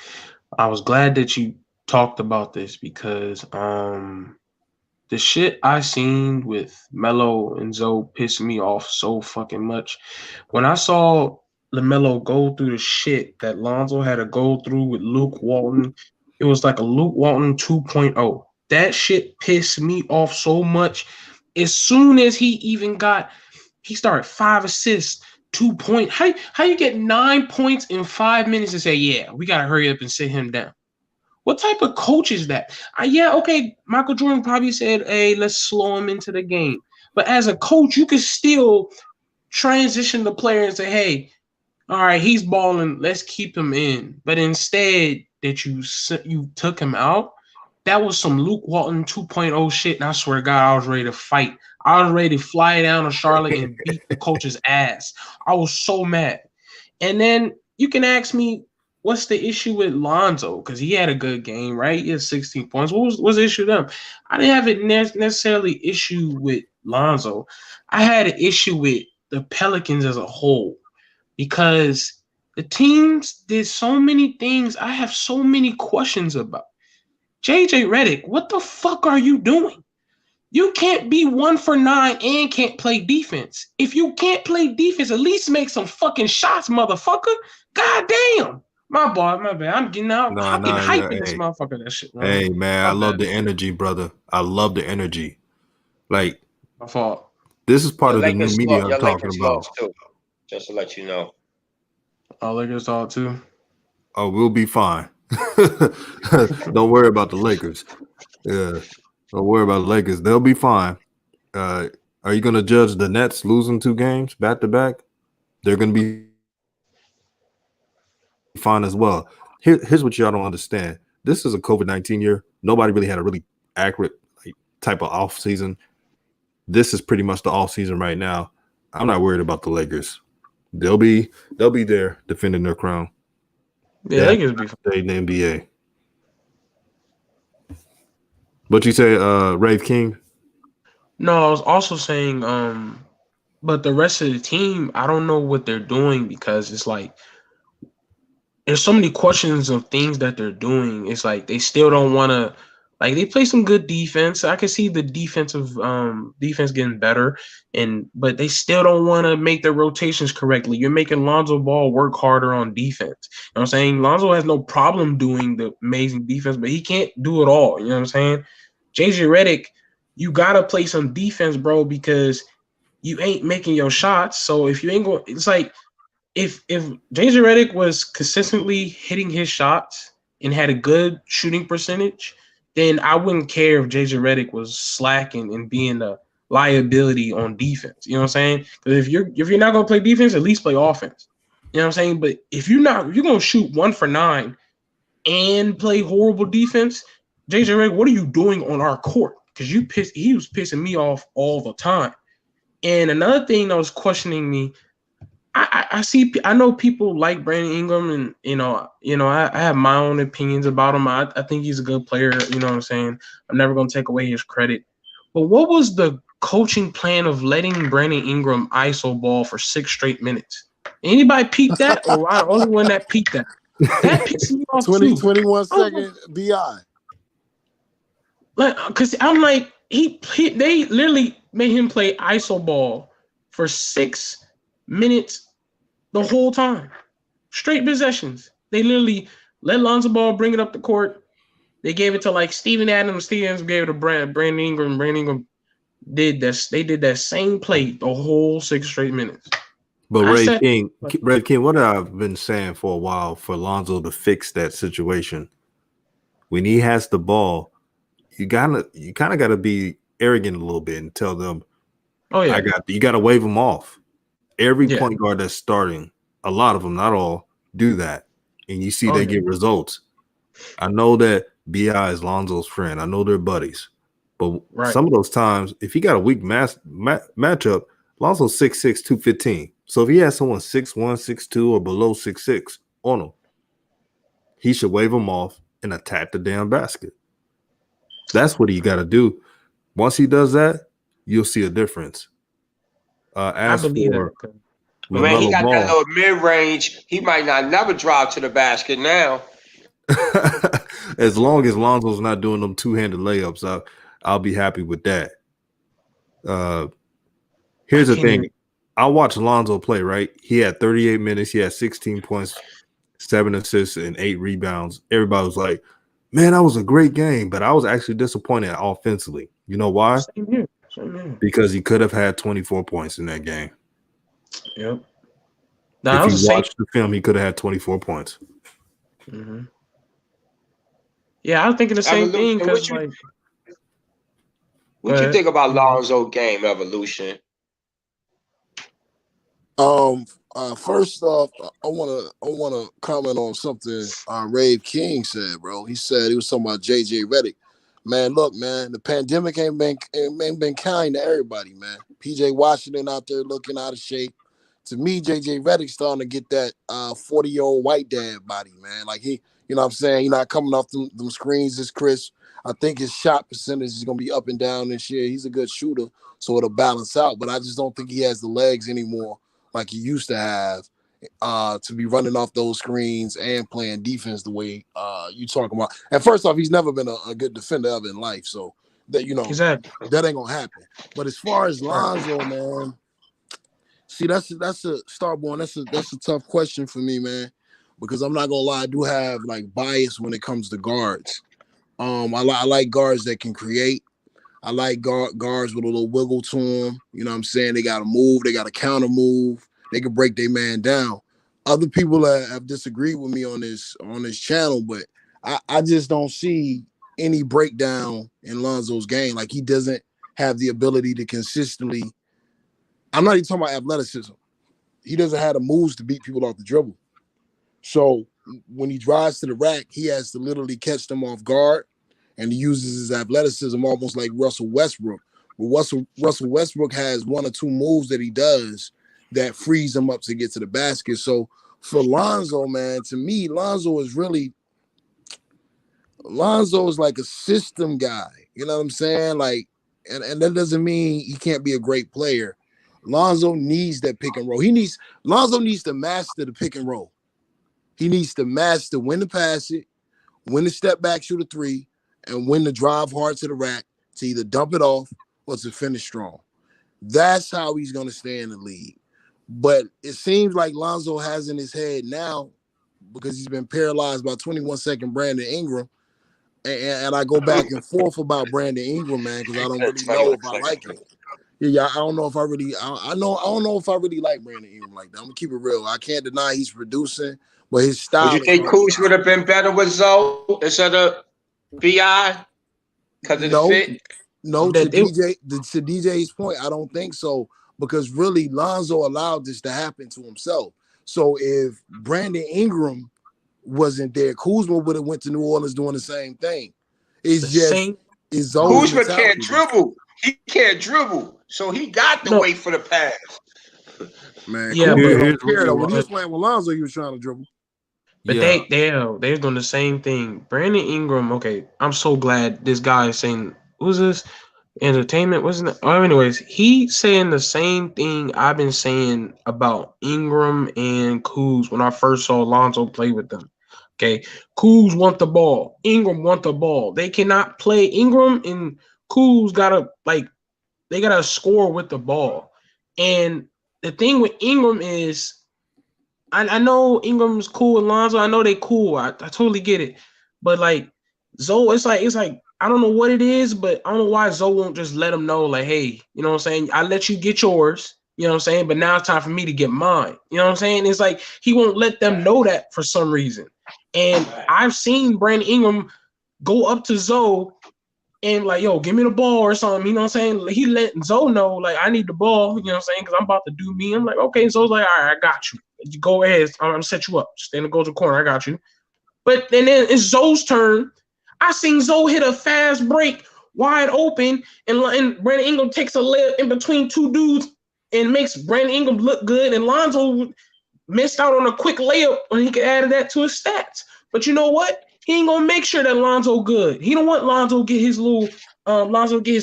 I was glad that you talked about this because the shit I seen with Melo and Zoe pissed me off so fucking much. When I saw Lamelo go through the shit that Lonzo had to go through with Luke Walton, it was like a Luke Walton 2.0. That shit pissed me off so much. As soon as he started 5 assists, 2 points. How you get 9 points in 5 minutes and say, yeah, we gotta hurry up and sit him down? What type of coach is that? Yeah, okay, Michael Jordan probably said, hey, let's slow him into the game. But as a coach, you can still transition the player and say, hey, all right, he's balling, let's keep him in. But instead that you took him out, that was some Luke Walton 2.0 shit, and I swear to God, I was ready to fight. I was ready to fly down to Charlotte and beat the coach's ass. I was so mad. And then you can ask me what's the issue with Lonzo because he had a good game, right? He had 16 points. What's the issue with them? I didn't have it necessarily issue with Lonzo. I had an issue with the Pelicans as a whole because the teams did so many things. I have so many questions about. JJ Redick, what the fuck are you doing? You can't be 1 for 9 and can't play defense. If you can't play defense, at least make some fucking shots, motherfucker. God damn. My bad. I'm getting out. I'm getting hype in this motherfucker. That shit. Hey, man, I love the energy, brother. I love the energy. Like, my fault. This is part of the new media I'm talking about. Too, just to let you know. Oh, Lakers all too. Oh, we'll be fine. Don't worry about the Lakers. Yeah. Don't worry about the Lakers. They'll be fine. Are you going to judge the Nets losing 2 games back to back? They're going to be fine as well. Here's what y'all don't understand. This is a COVID-19 year. Nobody really had a really accurate type of off season. This is pretty much the off season right now. I'm not worried about the Lakers. They'll be there defending their crown. Yeah, Lakers be fine in the NBA. What you say, Rave King? No, I was also saying, but the rest of the team, I don't know what they're doing because it's like there's so many questions of things that they're doing. It's like they still don't want to. Like they play some good defense. I can see the defense getting better, but they still don't want to make their rotations correctly. You're making Lonzo Ball work harder on defense. You know what I'm saying? Lonzo has no problem doing the amazing defense, but he can't do it all. You know what I'm saying? JJ Redick, you gotta play some defense, bro, because you ain't making your shots. So if you ain't going, it's like if JJ Redick was consistently hitting his shots and had a good shooting percentage, then I wouldn't care if JJ Redick was slacking and being a liability on defense. You know what I'm saying? Because if you're not gonna play defense, at least play offense. You know what I'm saying? But if you're gonna shoot 1 for 9 and play horrible defense, JJ Redick, what are you doing on our court? Because he was pissing me off all the time. And another thing that was questioning me, I know people like Brandon Ingram, and I have my own opinions about him. I think he's a good player. You know what I'm saying? I'm never gonna take away his credit. But what was the coaching plan of letting Brandon Ingram ISO ball for 6 straight minutes? Anybody peep that, or I the only one that peeped that? That pissed me off 21 second BI. Because I'm like, they literally made him play ISO ball for 6 minutes the whole time. Straight possessions. They literally let Lonzo Ball bring it up the court. They gave it to like Steven Adams. Stevens gave it to Brandon Ingram. Brandon Ingram did this. They did that same play the whole 6 straight minutes. But Ray King, what I've been saying for a while for Lonzo to fix that situation, when he has the ball, you kind of got to be arrogant a little bit and tell them, "Oh yeah, you got to wave them off." Every point guard that's starting, a lot of them, not all, do that, and you see they get results. I know that BI is Lonzo's friend. I know they're buddies, but some of those times, if he got a weak matchup, Lonzo's 6'6", 215. So if he has someone 6'1", 6'2", or below 6'6" on him, he should wave them off and attack the damn basket. That's what he got to do. Once he does that, you'll see a difference. As for man, he got that little mid-range. He might not never drive to the basket now. As long as Lonzo's not doing them two-handed layups, I'll be happy with that. Here's the thing. I watched Lonzo play, right? He had 38 minutes. He had 16 points, 7 assists, and 8 rebounds. Everybody was like, man, that was a great game. But I was actually disappointed offensively. You know why? Same here. Because he could have had 24 points in that game. Yep. If you watched the film, he could have had 24 points. Mm-hmm. Yeah, I was thinking the same thing. What you think about Lonzo game evolution? First off, I wanna comment on something Rave King said, bro. He said he was talking about JJ Redick. Man, look, man, the pandemic ain't been kind to everybody, man. PJ Washington out there looking out of shape. to me, JJ Redick's starting to get that 40-year-old white dad body, man. Like he, you know what I'm saying? He's not coming off them screens as Chris. I think his shot percentage is gonna be up and down this year. He's a good shooter, so it'll balance out. But I just don't think he has the legs anymore like he used to have to be running off those screens and playing defense the way you talking about. And first off, he's never been a good defender ever in life, so that Exactly. that ain't gonna happen. But as far as Right. Lonzo, man, see that's a Starborn. That's a tough question for me, man, because I'm not gonna lie, I do have like bias when it comes to guards. I like guards that can create. I like guards with a little wiggle to them. You know what I'm saying? They got to move. They got to counter move. They can break their man down. Other people have disagreed with me on this channel, but I just don't see any breakdown in Lonzo's game. Like he doesn't have the ability to consistently. I'm not even talking about athleticism. He doesn't have the moves to beat people off the dribble. So when he drives to the rack, he has to literally catch them off guard. And he uses his athleticism almost like Russell Westbrook. But Russell Westbrook has one or two moves that he does that frees him up to get to the basket. So for Lonzo, man, to me, Lonzo is like a system guy. You know what I'm saying? Like, and that doesn't mean he can't be a great player. Lonzo needs that pick and roll. Lonzo needs to master the pick and roll. He needs to master when to pass it, when to step back, shoot a three, and when to drive hard to the rack to either dump it off or to finish strong. That's how he's going to stay in the league. But it seems like Lonzo has in his head now, because he's been paralyzed by 21-second Brandon Ingram, and I go back and forth about Brandon Ingram, man, because I don't really know if I like him. Yeah, I don't know if I really. I don't know if I really like Brandon Ingram like that. I'm gonna keep it real. I can't deny he's producing, but his style. Would you think Kuz would have been better with Zoe instead of Bi because of the fit? No, to DJ's point, I don't think so, because really Lonzo allowed this to happen to himself. So if Brandon Ingram wasn't there, Kuzma would have went to New Orleans doing the same thing. It's Kuzma can't dribble. He can't dribble, so he got to wait for the pass. Man, yeah, Kuzma but don't care though. When he was playing with Lonzo, he was trying to dribble. But they're doing the same thing. Brandon Ingram, okay, I'm so glad this guy is saying, who's this? Entertainment, wasn't it? Oh, anyways, he's saying the same thing I've been saying about Ingram and Kuz when I first saw Lonzo play with them. Okay, Kuz want the ball. Ingram want the ball. They cannot play. Ingram and Kuz they gotta score with the ball. And the thing with Ingram is, I know Ingram's cool with Lonzo. I know they cool. I totally get it. But like Zoe, it's like I don't know what it is, but I don't know why Zoe won't just let him know, like, hey, you know what I'm saying? I let you get yours, you know what I'm saying? But now it's time for me to get mine. You know what I'm saying? It's like he won't let them know that for some reason. And I've seen Brandon Ingram go up to Zoe and like, yo, give me the ball or something. You know what I'm saying? He let Zoe know, like, I need the ball, you know what I'm saying? Because I'm about to do me. I'm like, okay. Zoe's like, all right, I got you. Go ahead. I'm going to set you up. Stand and go to the corner. I got you. But then it's Zoe's turn. I seen Zoe hit a fast break wide open, and Brandon Ingram takes a layup in between two dudes and makes Brandon Ingram look good. And Lonzo missed out on a quick layup when he could add that to his stats. But you know what? He ain't gonna make sure that Lonzo good. He don't want Lonzo get his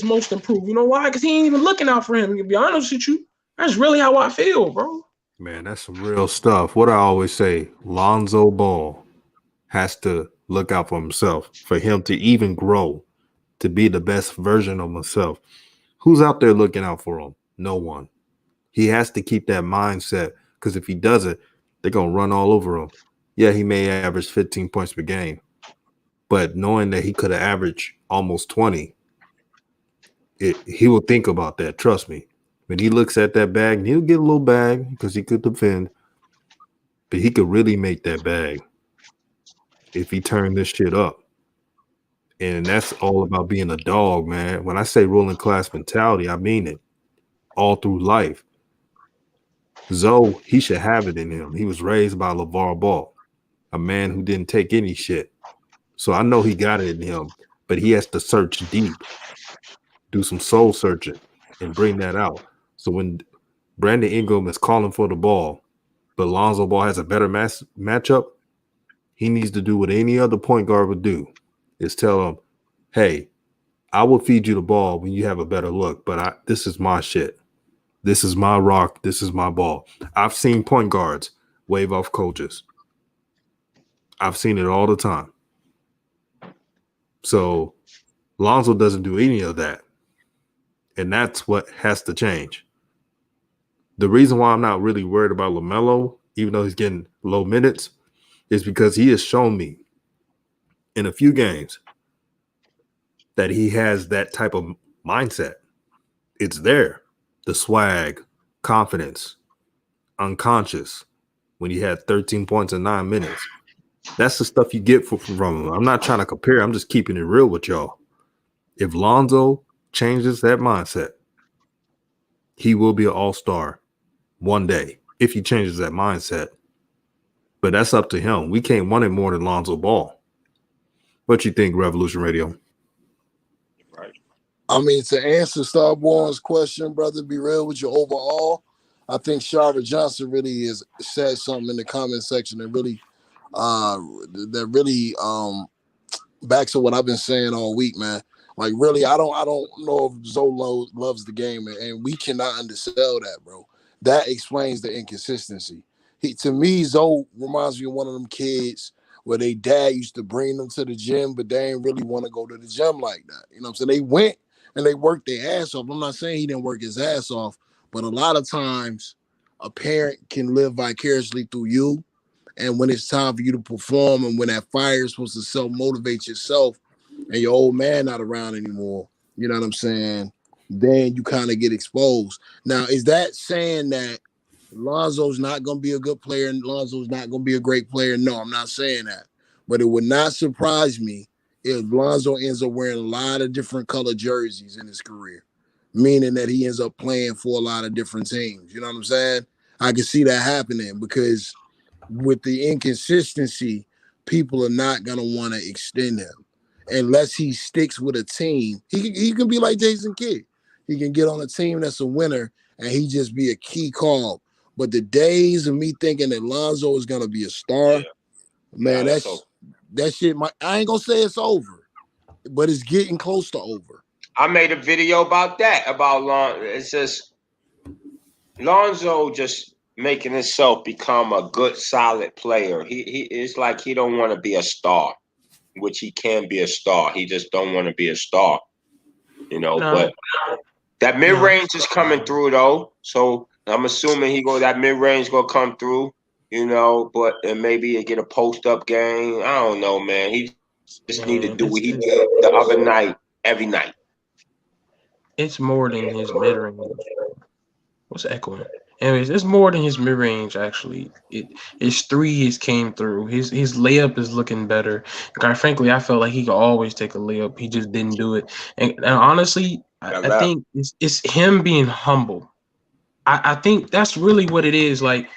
most improved. You know why? Because he ain't even looking out for him. To be honest with you, that's really how I feel, bro. Man, that's some real stuff. What I always say, Lonzo Ball has to look out for himself, for him to even grow, to be the best version of himself. Who's out there looking out for him? No one. He has to keep that mindset, because if he doesn't, they're going to run all over him. Yeah, he may average 15 points per game, but knowing that he could have averaged almost 20, he will think about that. Trust me. When he looks at that bag, and he'll get a little bag because he could defend, but he could really make that bag if he turned this shit up. And that's all about being a dog, man. When I say ruling class mentality, I mean it all through life. Zoe, he should have it in him. He was raised by LeVar Ball, a man who didn't take any shit. So I know he got it in him, but he has to search deep, do some soul searching, and bring that out. So when Brandon Ingram is calling for the ball, but Lonzo Ball has a better matchup, he needs to do what any other point guard would do, is tell him, hey, I will feed you the ball when you have a better look, but this is my shit. This is my rock. This is my ball. I've seen point guards wave off coaches. I've seen it all the time. So Lonzo doesn't do any of that. And that's what has to change. The reason why I'm not really worried about Lamelo, even though he's getting low minutes, is because he has shown me in a few games that he has that type of mindset. It's there. The swag, confidence, unconscious when he had 13 points in 9 minutes. That's the stuff you get from him. I'm not trying to compare. I'm just keeping it real with y'all. If Lonzo changes that mindset, he will be an all-star one day if he changes that mindset. But that's up to him. We can't want it more than Lonzo Ball. What you think, Revolution Radio? Right. I mean, to answer Starborn's question, brother, be real with you overall, I think Sharva Johnson really has said something in the comment section that really backs up what I've been saying all week, man. Like, really, I don't know if Zolo loves the game, and we cannot undersell that, bro. That explains the inconsistency. To me, Zoe reminds me of one of them kids where they dad used to bring them to the gym, but they ain't really want to go to the gym like that. You know what I'm saying? They went and they worked their ass off. I'm not saying he didn't work his ass off, but a lot of times a parent can live vicariously through you. And when it's time for you to perform and when that fire is supposed to self-motivate yourself and your old man not around anymore, you know what I'm saying? Then you kind of get exposed. Now, is that saying that Lonzo's not going to be a good player and Lonzo's not going to be a great player? No, I'm not saying that. But it would not surprise me if Lonzo ends up wearing a lot of different color jerseys in his career, meaning that he ends up playing for a lot of different teams. You know what I'm saying? I can see that happening because with the inconsistency, people are not going to want to extend him unless he sticks with a team. He can be like Jason Kidd. He can get on a team that's a winner and he just be a key call. But the days of me thinking that Lonzo is going to be a star, man, that shit, I ain't going to say it's over, but it's getting close to over. I made a video about that, about Lonzo. It's just Lonzo just making himself become a good, solid player. He it's like he don't want to be a star, which he can be a star. He just don't want to be a star, you know. No. But that mid range is coming through though, so I'm assuming that mid range gonna come through, you know. But and maybe he get a post up game. I don't know, man. He just need to do what he did the other night, every night. It's more than his mid range. What's echoing? Anyways, it's more than his mid range. Actually, his threes came through. His layup is looking better. Quite frankly, I felt like he could always take a layup. He just didn't do it. And honestly, I think it's him being humble. I think that's really what it is. Like,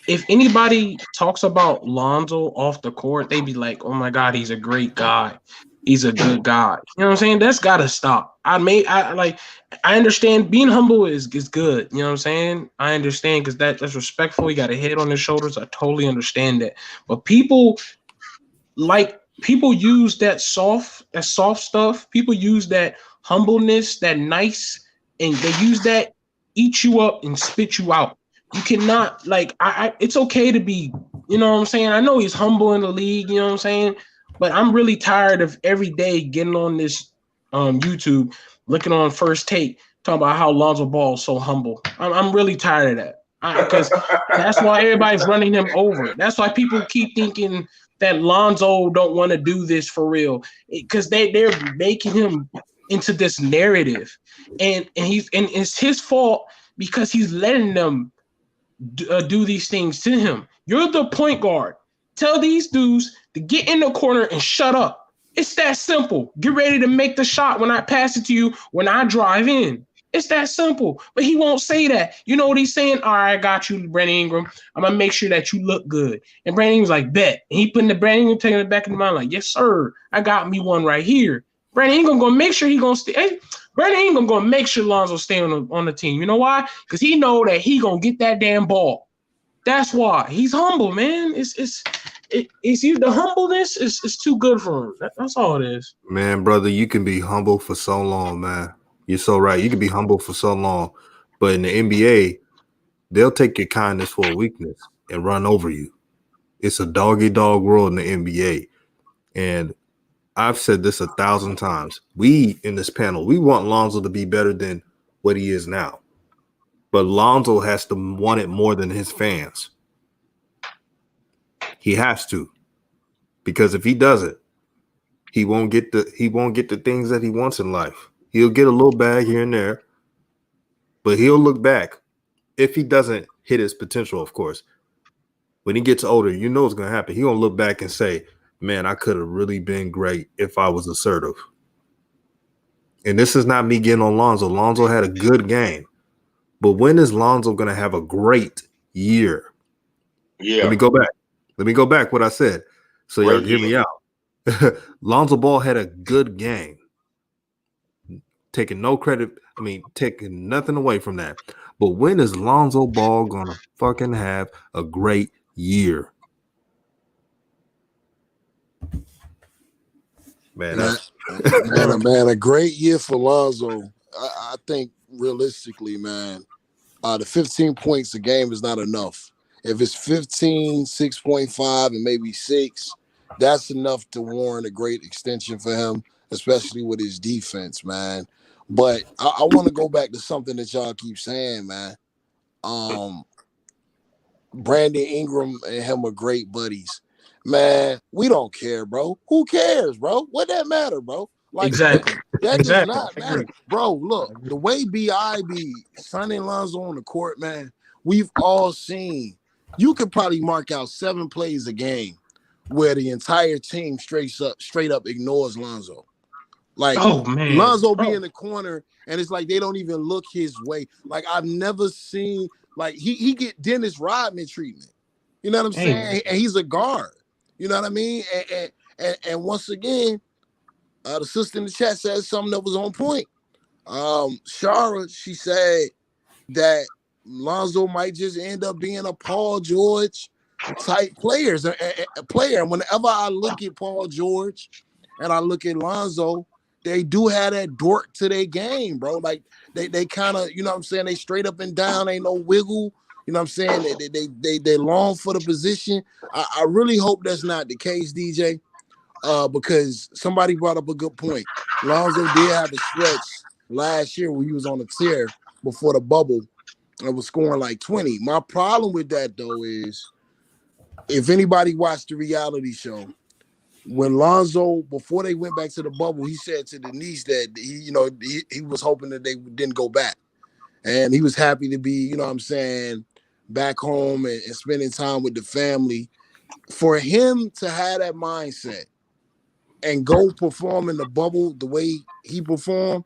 if anybody talks about Lonzo off the court, they be like, "Oh my God, he's a great guy. He's a good guy." You know what I'm saying? That's got to stop. I understand being humble is good. You know what I'm saying? I understand because that's respectful. He got a head on his shoulders. I totally understand that. But people use that soft stuff. People use that humbleness, that nice, and they use that eat you up and spit you out. You cannot it's okay to be, you know what I'm saying? I know he's humble in the league, you know what I'm saying? But I'm really tired of every day getting on this YouTube, looking on First Take, talking about how Lonzo Ball is so humble. I'm really tired of that. Because that's why everybody's running him over. That's why people keep thinking that Lonzo don't want to do this for real. Because they're making him into this narrative. And it's his fault because he's letting them do these things to him. You're the point guard. Tell these dudes to get in the corner and shut up. It's that simple. Get ready to make the shot when I pass it to you, when I drive in. It's that simple. But he won't say that. You know what he's saying? All right, I got you, Brandon Ingram. I'm going to make sure that you look good. And Brandon Ingram's like, bet. And he putting the Brandon Ingram, taking it back in the mind like, yes, sir. I got me one right here. Brandon Ingram gonna make sure he gonna stay. Hey, Brandon Ingram gonna make sure Lonzo stay on the team. You know why? Because he know that he gonna get that damn ball. That's why he's humble, man. It's you. The humbleness is too good for him. That's all it is. Man, brother, you can be humble for so long, man. You're so right. You can be humble for so long, but in the NBA, they'll take your kindness for a weakness and run over you. It's a dog-eat-dog world in the NBA, and I've said this 1,000 times. We in this panel, we want Lonzo to be better than what he is now, but Lonzo has to want it more than his fans. He has to, because if he doesn't, he won't get the things that he wants in life. He'll get a little bag here and there, but he'll look back if he doesn't hit his potential, of course. When he gets older, you know what's going to happen. He's going to look back and say, man, I could have really been great if I was assertive. And this is not me getting on Lonzo. Lonzo had a good game. But when is Lonzo going to have a great year? Yeah. Let me go back what I said so y'all can hear me out. Lonzo Ball had a good game. Taking no credit, taking nothing away from that. But when is Lonzo Ball going to fucking have a great year? Man, a great year for Lonzo. I think realistically, man, the 15 points a game is not enough. If it's 15, 6.5, and maybe 6, that's enough to warrant a great extension for him, especially with his defense, man. But I want to go back to something that y'all keep saying, man. Brandon Ingram and him are great buddies. Man, we don't care, bro. Who cares, bro? What that matter, bro? Like, Exactly. That does not matter. Bro, look, the way B.I. be signing Lonzo on the court, man, we've all seen. You could probably mark out 7 plays a game where the entire team straight up ignores Lonzo. Like, Lonzo be in the corner, and it's like they don't even look his way. Like, I've never seen, like, he get Dennis Rodman treatment. You know what I'm saying? And he's a guard. You know what I mean? And once again, the sister in the chat said something that was on point. Shara, she said that Lonzo might just end up being a Paul George type player. And whenever I look at Paul George and I look at Lonzo, they do have that dork to their game, bro. Like they kind of, you know what I'm saying? They straight up and down, ain't no wiggle. You know what I'm saying? They long for the position. I really hope that's not the case, DJ. Because somebody brought up a good point. Lonzo did have a stretch last year where he was on a tear before the bubble and was scoring like 20. My problem with that, though, is if anybody watched the reality show, when Lonzo, before they went back to the bubble, he said to Denise that he was hoping that they didn't go back. And he was happy to be, you know what I'm saying, back home and spending time with the family. For him to have that mindset and go perform in the bubble the way he performed,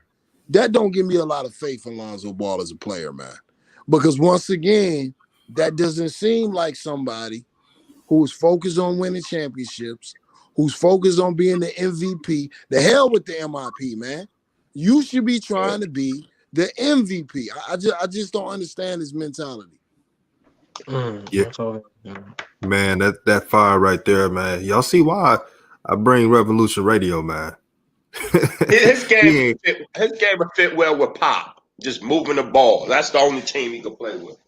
that don't give me a lot of faith in Lonzo Ball as a player, man. Because once again, that doesn't seem like somebody who's focused on winning championships, who's focused on being the MVP. The hell with the MIP, man. You should be trying to be the MVP. I just don't understand his mentality. Yeah. Man, that fire right there, man. Y'all see why I bring Revolution Radio, man. His game would fit well with Pop, just moving the ball. That's the only team he could play with.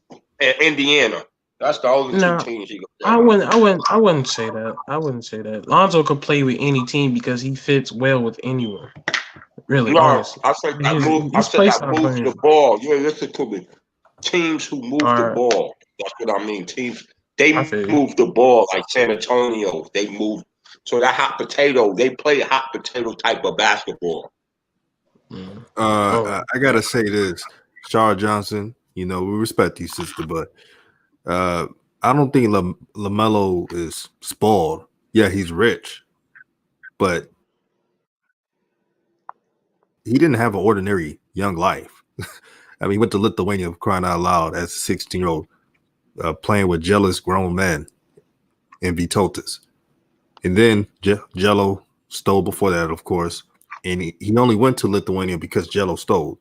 And Indiana. That's the only 2 teams he could play with. I wouldn't say that. I wouldn't say that. Lonzo could play with any team because he fits well with anyone. Really, no, honestly. I said that move the ball. You listen to me. Teams who move the ball. That's what I mean. Teams, they move the ball like San Antonio. They move. So that hot potato, they play hot potato type of basketball. I gotta say this, Shar Johnson. We respect you, sister, but I don't think Lamelo is spoiled. Yeah, he's rich, but he didn't have an ordinary young life. I mean, he went to Lithuania, crying out loud, as a 16-year-old, playing with jealous grown men in Vytautas. And then Jello stole before that, of course. and he only went to Lithuania because Jello stole.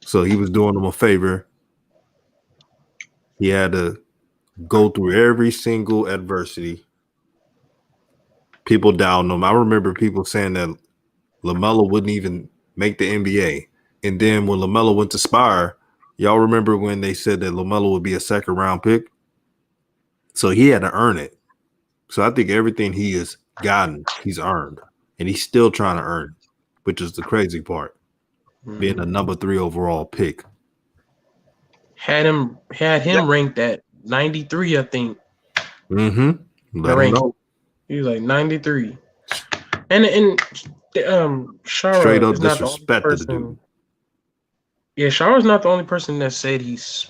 So he was doing them a favor. He had to go through every single adversity. People down him. I remember people saying that LaMelo wouldn't even make the NBA. And then when LaMelo went to Spire, y'all remember when they said that LaMelo would be a second round pick? So he had to earn it. So I think everything he has gotten, he's earned. And he's still trying to earn, which is the crazy part. Being a number 3 overall pick. Had him ranked at 93, I think. Mm-hmm. Let him Rank. know. He was like 93. And Shara Straight up is not the only disrespected the person. dude. Yeah, Shara's not the only person that said he's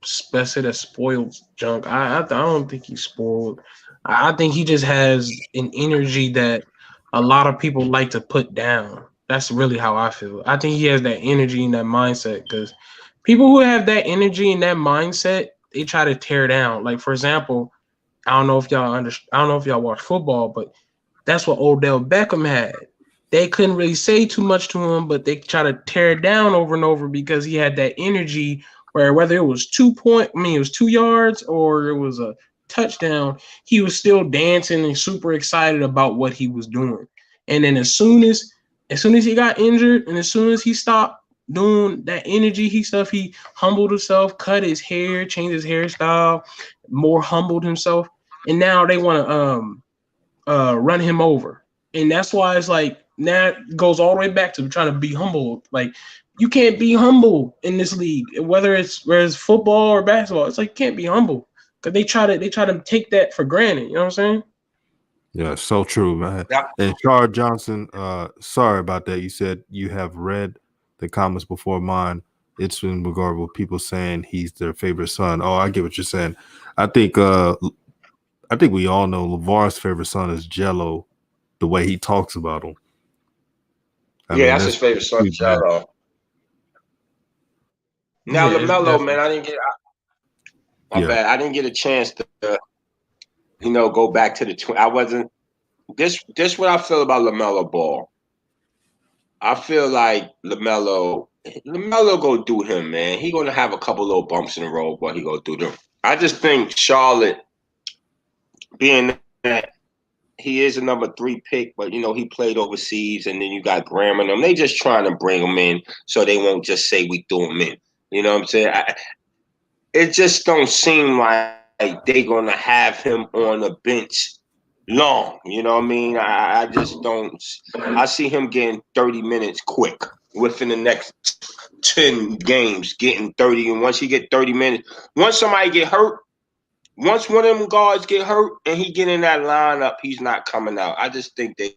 said as spoiled junk. I don't think he's spoiled. I think he just has an energy that a lot of people like to put down. That's really how I feel. I think he has that energy and that mindset because people who have that energy and that mindset, they try to tear down. Like for example, I don't know if y'all watch football, but that's what Odell Beckham had. They couldn't really say too much to him, but they try to tear it down over and over because he had that energy where whether it was it was 2 yards or it was a touchdown, he was still dancing and super excited about what he was doing. And then as soon as he got injured and as soon as he stopped doing that energy he humbled himself, cut his hair, changed his hairstyle, more humbled himself, and now they want to run him over. And that's why it's like now it goes all the way back to trying to be humble. Like you can't be humble in this league, whether it's football or basketball. It's like you can't be humble because they try to take that for granted. You know what I'm saying? Yeah, so true, man. Yeah. And Charles Johnson, sorry about that. You said you have read the comments before mine. It's in regard with people saying he's their favorite son. Oh, I get what you're saying. I think we all know LeVar's favorite son is Jello, the way he talks about him. That's his favorite son, Jello. Now Yeah, LaMelo, man, I didn't get bad. I didn't get a chance to go back to the I wasn't this what I feel about LaMelo Ball. I feel like LaMelo go do him, man. He gonna have a couple little bumps in the road, but he gonna do them. I just think Charlotte, being that he is a number 3 pick, but he played overseas, and then you got Graham and them. They just trying to bring him in so they won't just say we threw him in. You know what I'm saying? It just don't seem like they gonna have him on the bench long. You know what I mean? I just don't. I see him getting 30 minutes quick within the next 10 games, getting 30. And once he get 30 minutes, once somebody get hurt, once one of them guards get hurt and he get in that lineup, he's not coming out. I just think they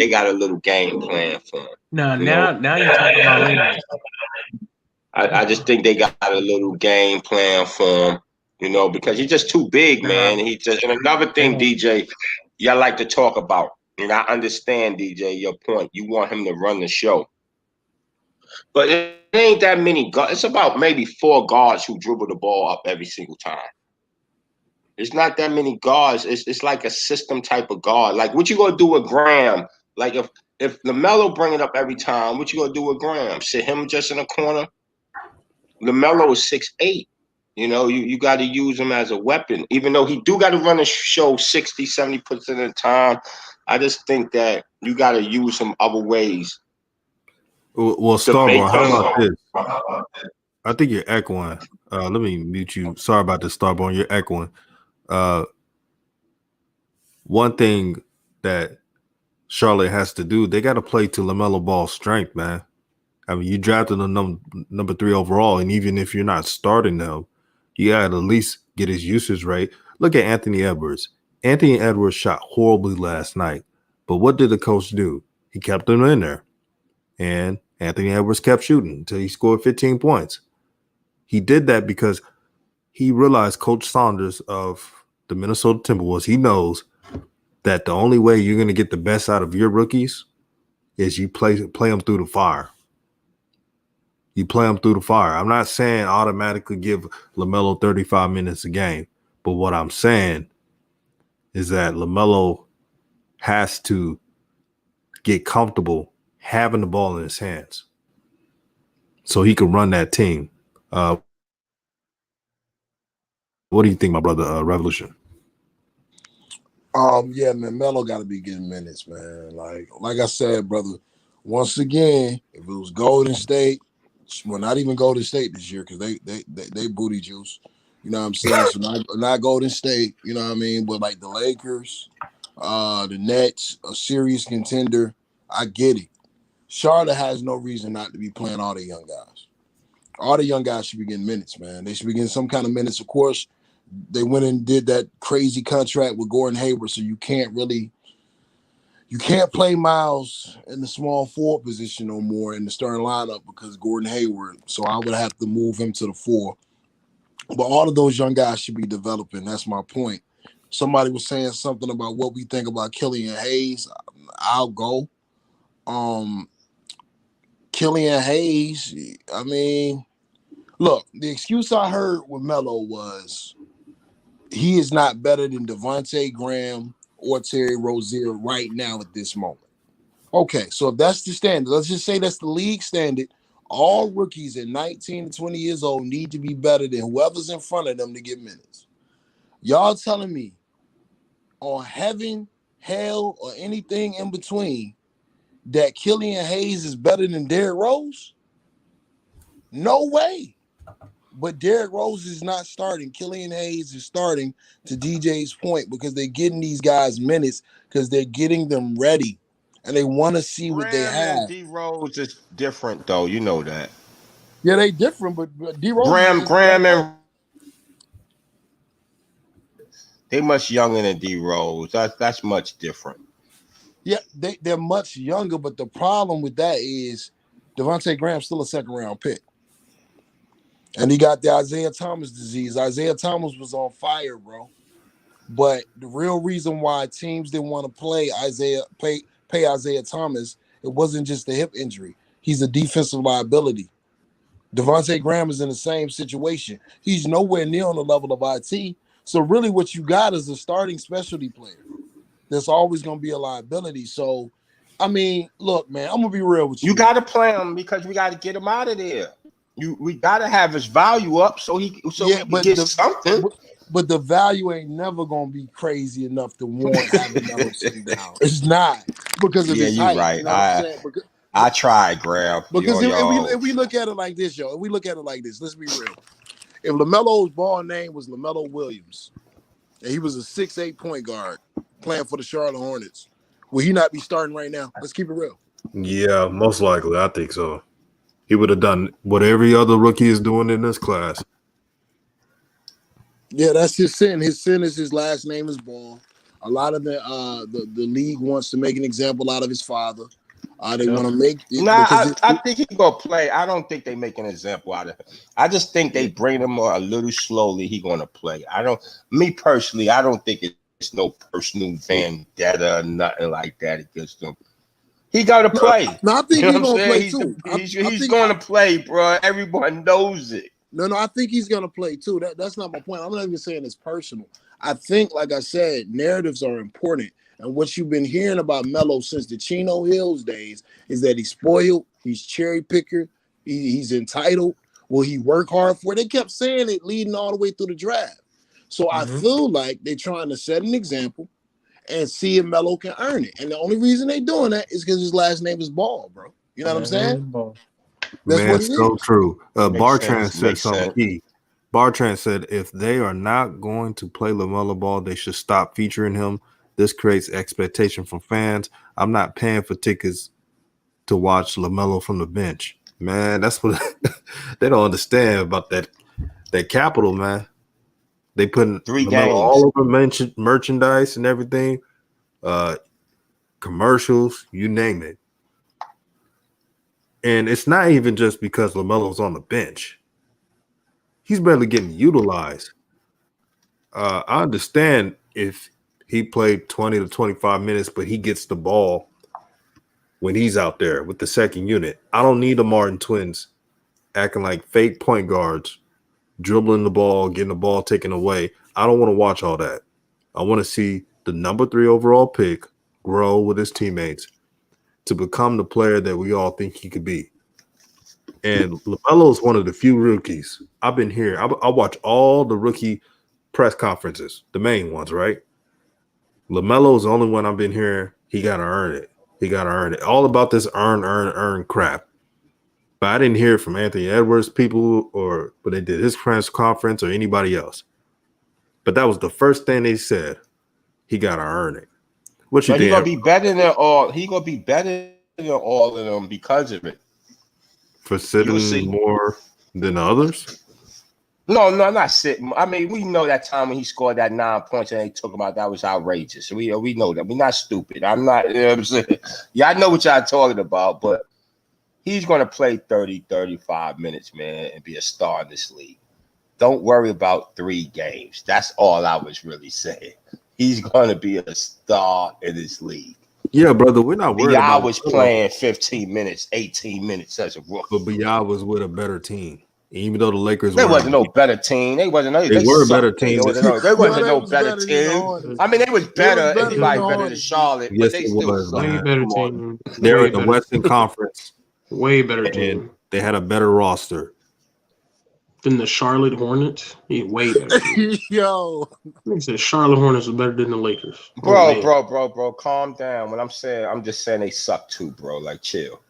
got a little game plan for him. Now you're talking about Lakers. I just think they got a little game plan for him, because he's just too big, man. And another thing, DJ, y'all like to talk about, and I understand, DJ, your point. You want him to run the show. But it ain't that many guards. It's about maybe 4 guards who dribble the ball up every single time. It's not that many guards. It's like a system type of guard. Like, what you gonna do with Graham? Like, if LaMelo bring it up every time, what you gonna do with Graham? Sit him just in a corner? LaMelo is 6'8". You got to use him as a weapon, even though he do got to run a show 60, 70% of the time. I just think that you got to use him other ways. Well, Starborn, how about this? I think you're echoing. Let me mute you. Sorry about this, Starborn. You're echoing. One thing that Charlotte has to do, they got to play to LaMelo Ball's strength, man. I mean, you drafted a number 3 overall, and even if you're not starting them, you got to at least get his usage rate. Look at Anthony Edwards. Anthony Edwards shot horribly last night, but what did the coach do? He kept him in there, and Anthony Edwards kept shooting until he scored 15 points. He did that because he realized Coach Saunders of the Minnesota Timberwolves, he knows that the only way you're going to get the best out of your rookies is you play them through the fire. You play them through the fire. I'm not saying automatically give LaMelo 35 minutes a game, but what I'm saying is that LaMelo has to get comfortable having the ball in his hands so he can run that team. What do you think, my brother, Revolution? Yeah, man, Melo got to be getting minutes, man. Like I said, brother. Once again, if it was Golden State, well, not even Golden State this year because they booty juice. You know what I'm saying? So not Golden State. You know what I mean? But like the Lakers, the Nets, a serious contender. I get it. Charlotte has no reason not to be playing all the young guys. All the young guys should be getting minutes, man. They should be getting some kind of minutes. Of course, they went and did that crazy contract with Gordon Hayward, so you can't play Miles in the small forward position no more in the starting lineup because Gordon Hayward. So I would have to move him to the 4. But all of those young guys should be developing. That's my point. Somebody was saying something about what we think about Killian Hayes. I'll go. Killian Hayes, I mean, look, the excuse I heard with Melo was he is not better than Devontae Graham or Terry Rozier right now at this moment. Okay, so if that's the standard, let's just say that's the league standard. All rookies at 19 to 20 years old need to be better than whoever's in front of them to get minutes. Y'all telling me on heaven, hell, or anything in between that Killian Hayes is better than Derrick Rose? No way. But Derrick Rose is not starting. Killian Hayes is starting, to DJ's point, because they're getting these guys minutes because they're getting them ready. And they want to see what they Graham have. and D Rose is different, though. You know that. Yeah, they different, but D Rose Graham and they much younger than D Rose. That's much different. Yeah, they're much younger, but the problem with that is Devontae Graham's still a second-round pick. And he got the Isaiah Thomas disease. Isaiah Thomas was on fire, bro. But the real reason why teams didn't want to pay Isaiah Thomas, it wasn't just a hip injury. He's a defensive liability. Devontae Graham is in the same situation. He's nowhere near on the level of IT. So really what you got is a starting specialty player. That's always going to be a liability. So, I mean, look, man, I'm going to be real with you. You got to play him because we got to get him out of there. We got to have his value up so he can get something. But the value ain't never going to be crazy enough to warrant having Melo sitting down. It's not because of his height. Right. You know what I'm saying? I tried, Graham. Because if we look at it like this, yo, if we look at it like this, let's be real. If LaMelo's ball name was LaMelo Williams, and he was a 6'8" point guard playing for the Charlotte Hornets, will he not be starting right now? Let's keep it real. Yeah, most likely. I think so. He would have done what every other rookie is doing in this class. Yeah, that's his sin. His sin is his last name is Ball. A lot of the league wants to make an example out of his father. They want to make it. I think he gonna play. I don't think they make an example out of him. I just think they bring him a little slowly. He gonna play. Me personally, I don't think it's no personal vendetta or nothing like that against him. He got to play. No, I think he's going to play too. He's going to play, bro. Everyone knows it. No, I think he's going to play too. That's not my point. I'm not even saying it's personal. I think, like I said, narratives are important. And what you've been hearing about Melo since the Chino Hills days is that he's spoiled, he's cherry picker, he's entitled. Will he work hard for it? They kept saying it leading all the way through the draft. So I feel like they're trying to set an example and see if Melo can earn it. And the only reason they're doing that is because his last name is Ball, bro. You know what I'm saying? Ball. That's what it is. True. Bartran said something key. Bartran said if they are not going to play LaMelo Ball, they should stop featuring him. This creates expectation from fans. I'm not paying for tickets to watch LaMelo from the bench. Man, that's what they don't understand about that capital, man. They putting 3 games all over merchandise and everything, commercials, you name it. And it's not even just because LaMelo's on the bench. He's barely getting utilized. I understand if he played 20 to 25 minutes, but he gets the ball when he's out there with the second unit. I don't need the Martin twins acting like fake point guards, dribbling the ball, getting the ball taken away. I don't want to watch all that. I want to see the number 3 overall pick grow with his teammates to become the player that we all think he could be. And LaMelo is one of the few rookies. I've been here. I watch all the rookie press conferences, the main ones, right? LaMelo is the only one I've been here. He got to earn it. He got to earn it. All about this earn crap. But I didn't hear it from Anthony Edwards people or when they did his press conference or anybody else. But that was the first thing they said. He got to earn it. What you But think? he gonna be better than all. He gonna be better than all of them because of it. For sitting more than others? No, not sitting. I mean, we know that time when he scored that 9 points and they talk about that was outrageous. We know that. We're not stupid. I'm not, you know what I'm saying? Yeah, I know what y'all talking about, but he's going to play 30, 35 minutes, man, and be a star in this league. Don't worry about 3 games. That's all I was really saying. He's going to be a star in this league. Yeah, brother, we're not worried about I was playing 15 minutes, 18 minutes as a rookie. But B.I. was with a better team. Even though the Lakers wasn't no better team. They were a better team. They wasn't no better team. I mean, they was better. Anybody better than Charlotte, yes, but they still was, way better team. They're in the Western Conference. Way better team. They had a better roster than the Charlotte Hornets. Way better. Yo, I said Charlotte Hornets are better than the Lakers. Bro, calm down. When I'm just saying they suck too, bro. Like, chill.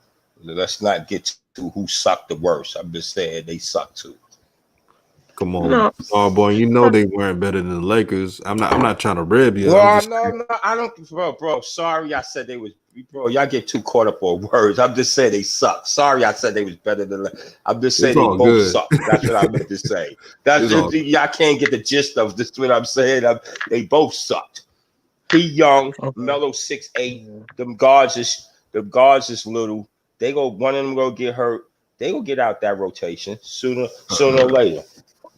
Let's not get to who sucked the worst. I'm just saying they suck too. Come on, oh boy, you know they weren't better than the Lakers. I'm not trying to rib you. No, I don't, bro. Sorry, I said they was, bro. Y'all get too caught up on words. I'm just saying they suck. Sorry, I said they was better than. I'm just saying they both suck. That's what I meant to say. Y'all can't get the gist of this. What I'm saying. They both sucked. He young, Melo 6'8". Them guards is little. One of them go get hurt. They gonna get out that rotation sooner or later.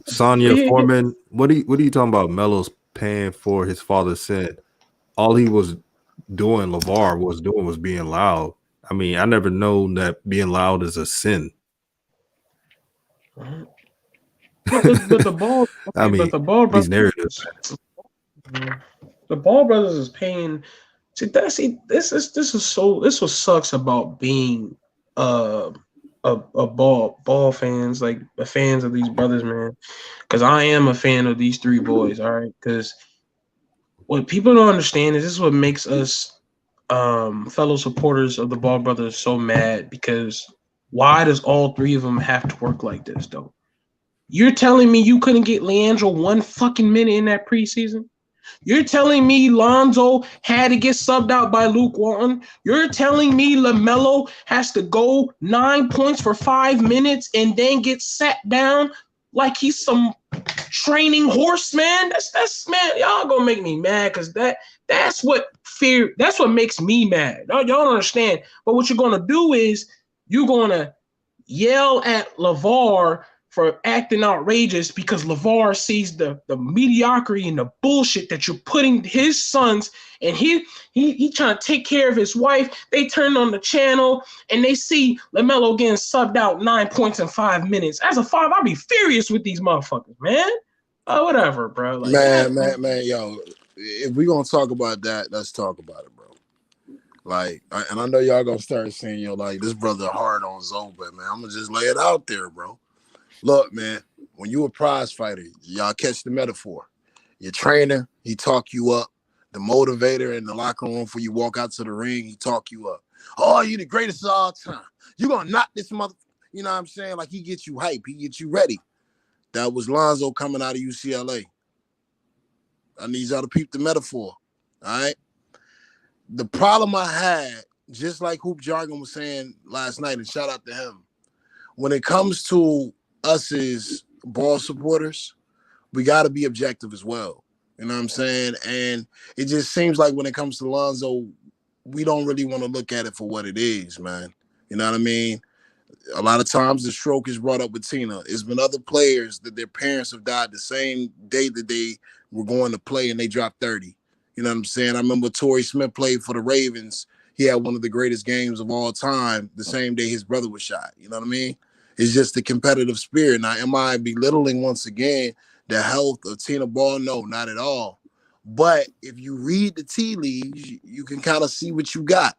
Sonya Foreman, what are you talking about? Melo's paying for his father's sin. All he was doing, LeVar was doing, was being loud. I mean, I never known that being loud is a sin. But the ball. I mean, but the Ball brothers. The Ball brothers is paying. This is what sucks about being a ball fans, like the fans of these brothers, man. Because I am a fan of these 3 boys, all right. Because what people don't understand is this is what makes us fellow supporters of the Ball brothers so mad. Because why does all 3 of them have to work like this, though? You're telling me you couldn't get Leandro 1 fucking minute in that preseason? You're telling me Lonzo had to get subbed out by Luke Walton? You're telling me LaMelo has to go 9 points for 5 minutes and then get sat down like he's some training horse, man? That's man, y'all gonna make me mad because that's what makes me mad. Y'all don't understand. But what you're gonna do is you're gonna yell at LeVar for acting outrageous because LeVar sees the mediocrity and the bullshit that you're putting his sons, and he trying to take care of his wife. They turn on the channel and they see LaMelo getting subbed out 9 points in 5 minutes. As a father, I'll be furious with these motherfuckers, man. Whatever, bro. Like, man, yo, if we gonna talk about that, let's talk about it, bro. Like, and I know y'all gonna start saying, yo, like, this brother hard on Zoe, but man, I'm gonna just lay it out there, bro. Look, man, when you a prize fighter, y'all catch the metaphor. Your trainer, he talk you up. The motivator in the locker room before you walk out to the ring, he talk you up. Oh, you the greatest of all time. You gonna knock this mother, you know what I'm saying? Like, he gets you hype. He gets you ready. That was Lonzo coming out of UCLA. I need y'all to peep the metaphor, all right? The problem I had, just like Hoop Jargon was saying last night, and shout out to him, when it comes to us as Ball supporters, we got to be objective as well. You know what I'm saying? And it just seems like when it comes to Lonzo, we don't really want to look at it for what it is, man. You know what I mean? A lot of times the stroke is brought up with Tina. It's been other players that their parents have died the same day that they were going to play and they dropped 30. You know what I'm saying? I remember Torrey Smith played for the Ravens. He had one of the greatest games of all time the same day his brother was shot. You know what I mean? It's just the competitive spirit. Now, am I belittling once again the health of Tina Ball? No, not at all. But if you read the tea leaves, you can kind of see what you got.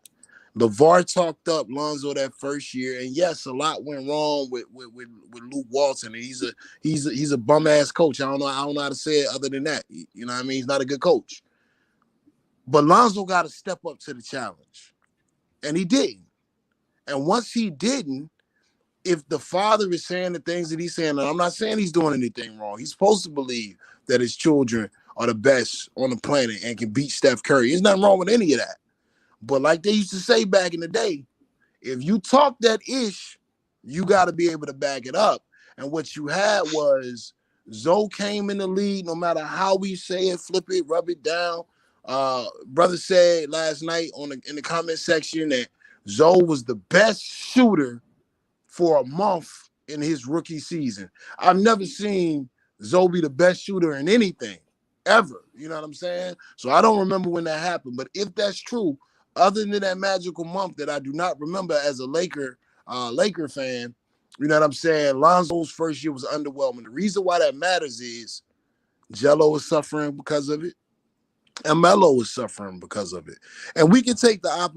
LeVar talked up Lonzo that first year, and yes, a lot went wrong with Luke Walton. And he's a bum ass coach. I don't know how to say it other than that. You know what I mean? He's not a good coach. But Lonzo got to step up to the challenge, and he didn't. And once he didn't, if the father is saying the things that he's saying, and I'm not saying he's doing anything wrong, he's supposed to believe that his children are the best on the planet and can beat Steph Curry. There's nothing wrong with any of that. But like they used to say back in the day, if you talk that ish, you got to be able to back it up. And what you had was Zoe came in the lead, no matter how we say it, flip it, rub it down. Brother said last night in the comment section that Zoe was the best shooter for a month in his rookie season. I've never seen Zoe be the best shooter in anything ever. You know what I'm saying? So I don't remember when that happened. But if that's true, other than that magical month that I do not remember as a Laker fan, you know what I'm saying? Lonzo's first year was underwhelming. The reason why that matters is Jello was suffering because of it, and Melo was suffering because of it. And we can take the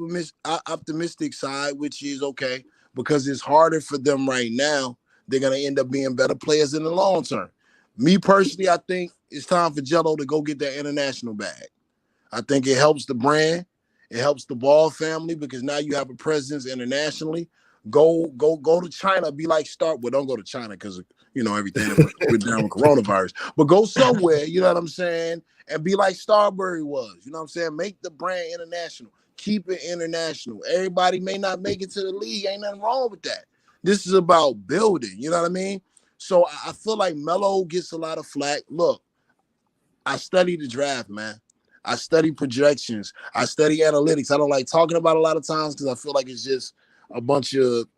optimistic side, which is okay, because it's harder for them right now. They're going to end up being better players in the long term. Me personally, I think it's time for Jello to go get that international bag. I think it helps the brand. It helps the Ball family because now you have a presence internationally. Go to China. Be like well, don't go to China because everything went down with coronavirus. But go somewhere, you know what I'm saying, and be like Starbury was. You know what I'm saying? Make the brand international. Keep it international. Everybody may not make it to the league. Ain't nothing wrong with that. This is about building. You know what I mean? So I feel like Melo gets a lot of flack. Look, I study the draft, man. I study projections. I study analytics. I don't like talking about it a lot of times because I feel like it's just a bunch of,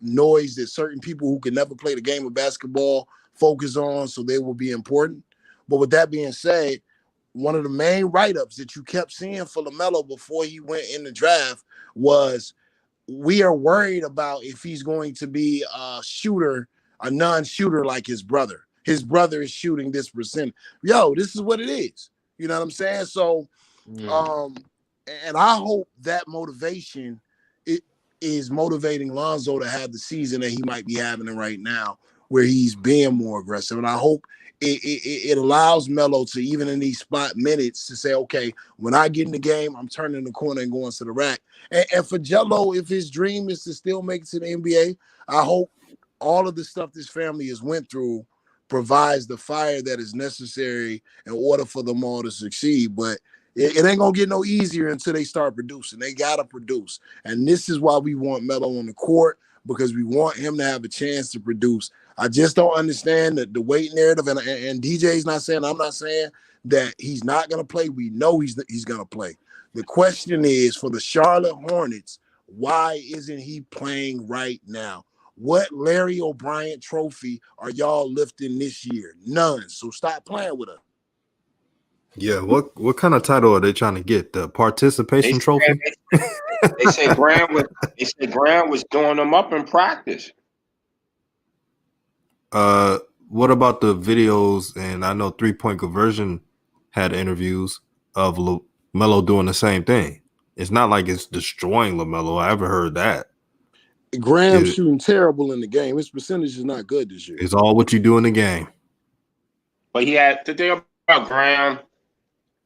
noise that certain people who can never play the game of basketball focus on, so they will be important. But with that being said, one of the main write-ups that you kept seeing for LaMelo before he went in the draft was, we are worried about if he's going to be a shooter, a non-shooter like his brother. His brother is shooting this percent. Yo, this is what it is. You know what I'm saying? So, and I hope that motivation is motivating Lonzo to have the season that he might be having right now, where he's being more aggressive. And I hope it allows Melo to, even in these spot minutes, to say, okay, when I get in the game, I'm turning the corner and going to the rack. And for Jello, if his dream is to still make it to the NBA, I hope all of the stuff this family has went through provides the fire that is necessary in order for them all to succeed. But it ain't gonna get no easier until they start producing. They gotta produce, and this is why we want Melo on the court, because we want him to have a chance to produce. I just don't understand the weight narrative, and DJ's not saying, I'm not saying that he's not gonna play. We know he's gonna play. The question is, for the Charlotte Hornets, why isn't he playing right now? What Larry O'Brien trophy are y'all lifting this year? None. So stop playing with us. Yeah, what kind of title are they trying to get? The participation trophy? They say Graham was doing them up in practice. What about the videos? And I know 3-point conversion had interviews of LaMelo doing the same thing. It's not like it's destroying LaMelo. I ever heard that. Graham's shooting terrible in the game. His percentage is not good this year. It's all what you do in the game. But he had the thing about Graham.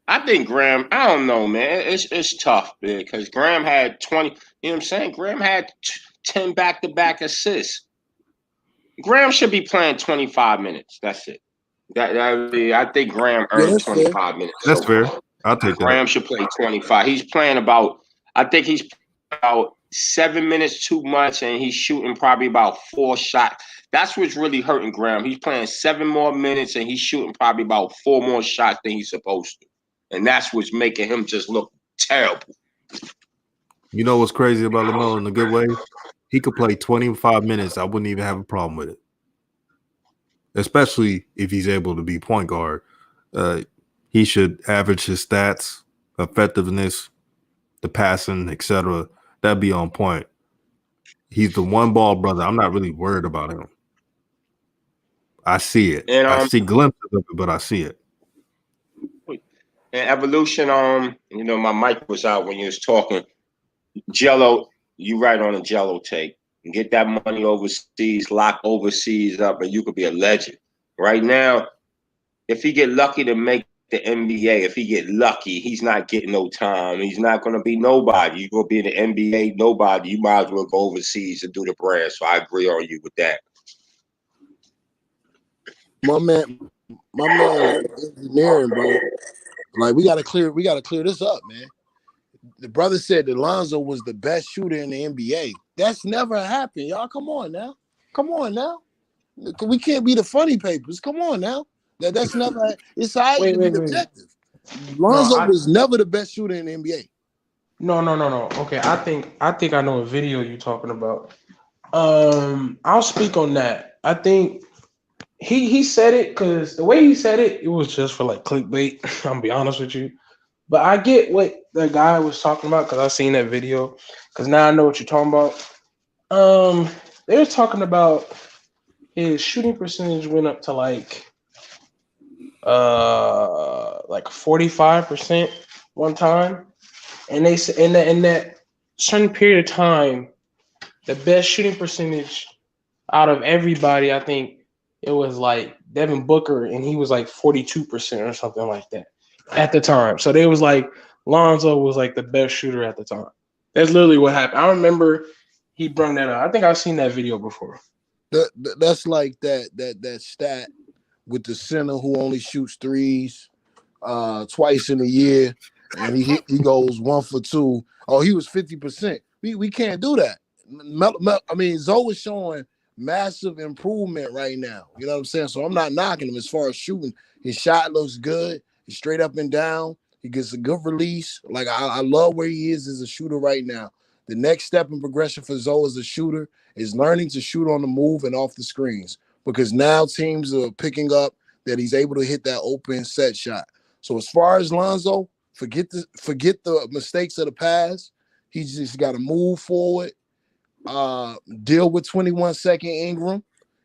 I think Graham, I don't know, man. It's tough, man, because Graham had 20, you know what I'm saying? Graham had 10 back-to-back assists. Graham should be playing 25 minutes. That's it. I think Graham earned 25 minutes. That's fair. I'll take that. Graham should play 25. He's playing about 7 minutes too much, and he's shooting probably about 4 shots. That's what's really hurting Graham. He's playing 7 more minutes, and he's shooting probably about 4 more shots than he's supposed to. And that's what's making him just look terrible. You know what's crazy about LaMelo in a good way? He could play 25 minutes. I wouldn't even have a problem with it, especially if he's able to be point guard. He should average his stats, effectiveness, the passing, etc. That'd be on point. He's the one ball brother. I'm not really worried about him. I see it. And I see glimpses of it, but I see it. And Evolution, my mic was out when you was talking. Jello, you right on a Jello take. Get that money overseas, lock overseas up, and you could be a legend. Right now, if he get lucky to make the NBA, if he get lucky, he's not getting no time. He's not going to be nobody. You go be in the NBA, nobody. You might as well go overseas and do the brand. So I agree on you with that. My man, engineering, bro. Like we gotta clear this up, man. The brother said that Lonzo was the best shooter in the NBA. That's never happened, y'all. Come on now. We can't be the funny papers. Come on now. That's never. It's all right to be objective. Lonzo was never the best shooter in the NBA. No. Okay, I think I know a video you're talking about. I'll speak on that. I think he said it because the way he said it was just for like clickbait. I'm gonna be honest with you, but I get what the guy was talking about because I seen that video. Because now I know what you're talking about. They were talking about his shooting percentage went up to like 45% one time, and they said in that certain period of time, the best shooting percentage out of everybody, I think it was like Devin Booker, and he was like 42% or something like that at the time. So they was like Lonzo was like the best shooter at the time. That's literally what happened. I remember he brought that up. I think I've seen that video before. That's like that stat with the center who only shoots threes twice in a year, and he goes 1 for 2. Oh, he was 50%. We can't do that. I mean, Zoe is showing massive improvement right now. You know what I'm saying? So I'm not knocking him as far as shooting. His shot looks good. He's straight up and down. He gets a good release. Like I love where he is as a shooter right now. The next step in progression for Zoe as a shooter is learning to shoot on the move and off the screens, because now teams are picking up that he's able to hit that open set shot. So as far as Lonzo, forget the mistakes of the past. He's just got to move forward, deal with 21-second Ingram.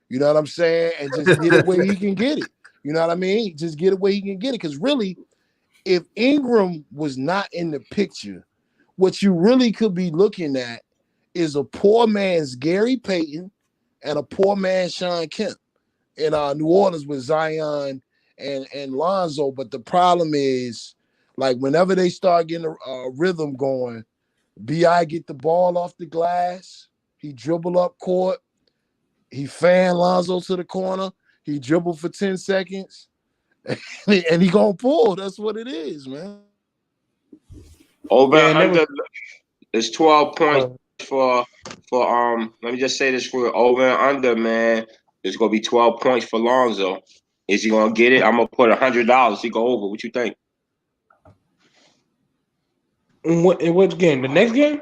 You know what I'm saying? And just get it where he can get it. You know what I mean? Just get it where he can get it. Because really, if Ingram was not in the picture, what you really could be looking at is a poor man's Gary Payton and a poor man's Sean Kemp in New Orleans with Zion and Lonzo. But the problem is, like, whenever they start getting a rhythm going, B.I. get the ball off the glass, he dribble up court, he fan Lonzo to the corner, he dribble for 10 seconds, and he gonna pull. That's what it is, man. Over under is 12 points for let me just say this for over and under, man. It's gonna be 12 points for Lonzo. Is he gonna get it? I'm gonna put $100. He go over. What you think? In what game? The next game?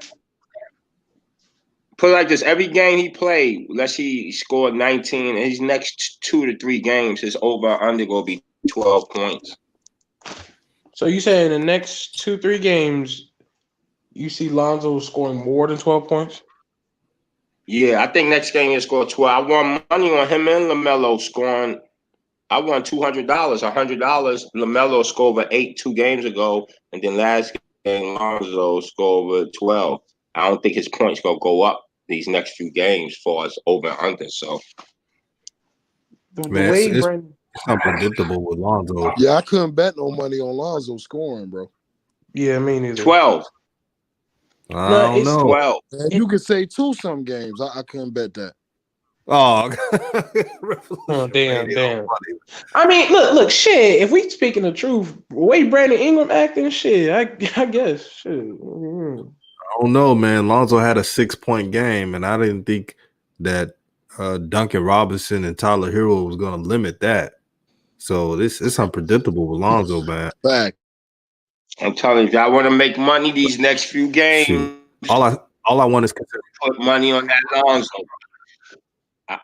Put it like this: every game he played, let's say he scored 19. In his next 2 to 3 games, his over and under gonna be 12 points. So you say in the next 2-3 games, you see Lonzo scoring more than 12 points? Yeah, I think next game he'll score 12. I won money on him and Lamelo scoring. I won $200. $100. Lamelo scored over 8 2 games ago, and then last game Lonzo scored over 12. I don't think his points gonna go up these next few games for us over and under. So, Man, it's unpredictable with Lonzo. Yeah, I couldn't bet no money on Lonzo scoring, bro. Yeah, me neither. 12. I don't know. 12. And you could say 2 some games. I couldn't bet that. Oh, damn. I mean, look, shit. If we speaking the truth, the way Brandon Ingram acting, shit, I guess, shit. I don't know, man. Lonzo had a 6-point game, and I didn't think that Duncan Robinson and Tyler Hero was going to limit that. So it's unpredictable with Lonzo, man. Fact. I'm telling you, if y'all want to make money these next few games, shit. All I want is put money on that Lonzo. I'm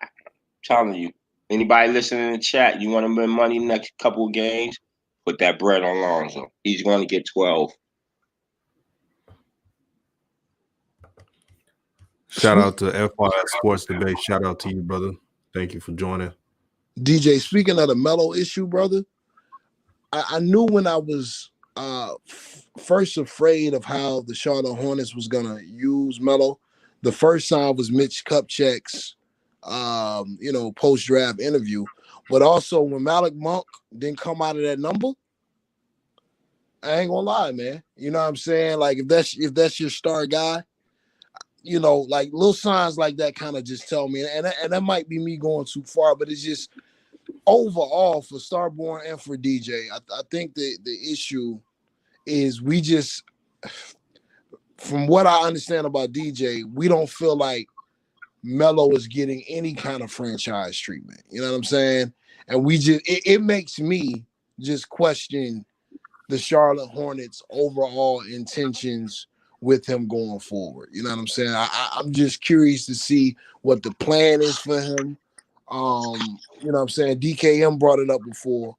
telling you, anybody listening in the chat, you want to win money next couple of games, put that bread on Lonzo. He's going to get 12. Shout out to FYS Sports Debate. Shout out to you, brother. Thank you for joining. DJ, speaking of the Melo issue, brother, I knew when I was first afraid of how the Charlotte Hornets was gonna use Melo. The first sign was Mitch Kupchak's, post draft interview, but also when Malik Monk didn't come out of that number, I ain't gonna lie, man. You know what I'm saying? Like if that's your star guy, like little signs like that kind of just tell me, and that might be me going too far, but it's just overall for Starborn and for DJ, I think the issue is we just, from what I understand about DJ, we don't feel like Melo is getting any kind of franchise treatment. You know what I'm saying? And we just it makes me just question the Charlotte Hornets' overall intentions with him going forward. You know what I'm saying? I'm just curious to see what the plan is for him. You know what I'm saying? DKM brought it up before.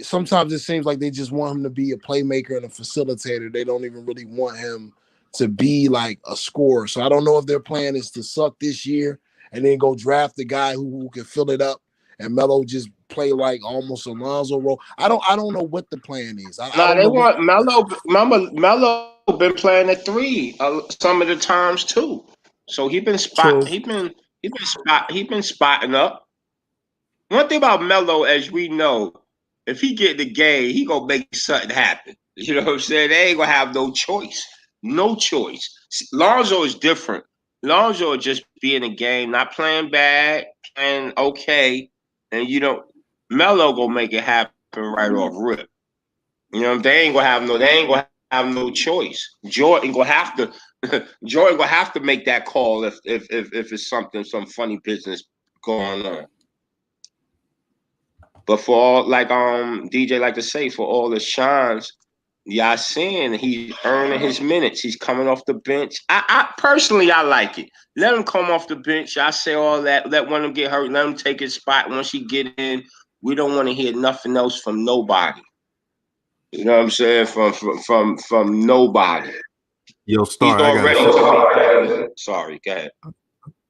Sometimes it seems like they just want him to be a playmaker and a facilitator. They don't even really want him to be like a scorer. So I don't know if their plan is to suck this year and then go draft the guy who can fill it up and Melo just play like almost a Lonzo role. I don't know what the plan is. They want Melo. Melo been playing at 3 some of the times too. So he been spotting up. One thing about Melo, as we know, if he get the game, he gonna make something happen. You know what I'm saying? They ain't gonna have no choice. No choice. Lonzo is different. Lonzo just be in the game, not playing bad, playing okay, and Melo gonna make it happen right off rip. You know, they ain't gonna have no choice. Jordan gonna have to make that call if it's some funny business going on. But for all, like DJ like to say, for all the shines, y'all seeing he's earning his minutes. He's coming off the bench. I personally, I like it. Let him come off the bench. I say all that. Let one of them get hurt. Let him take his spot. Once he get in, we don't want to hear nothing else from nobody. You know what I'm saying? From nobody. Yo, Star, He's already. Sorry, go ahead.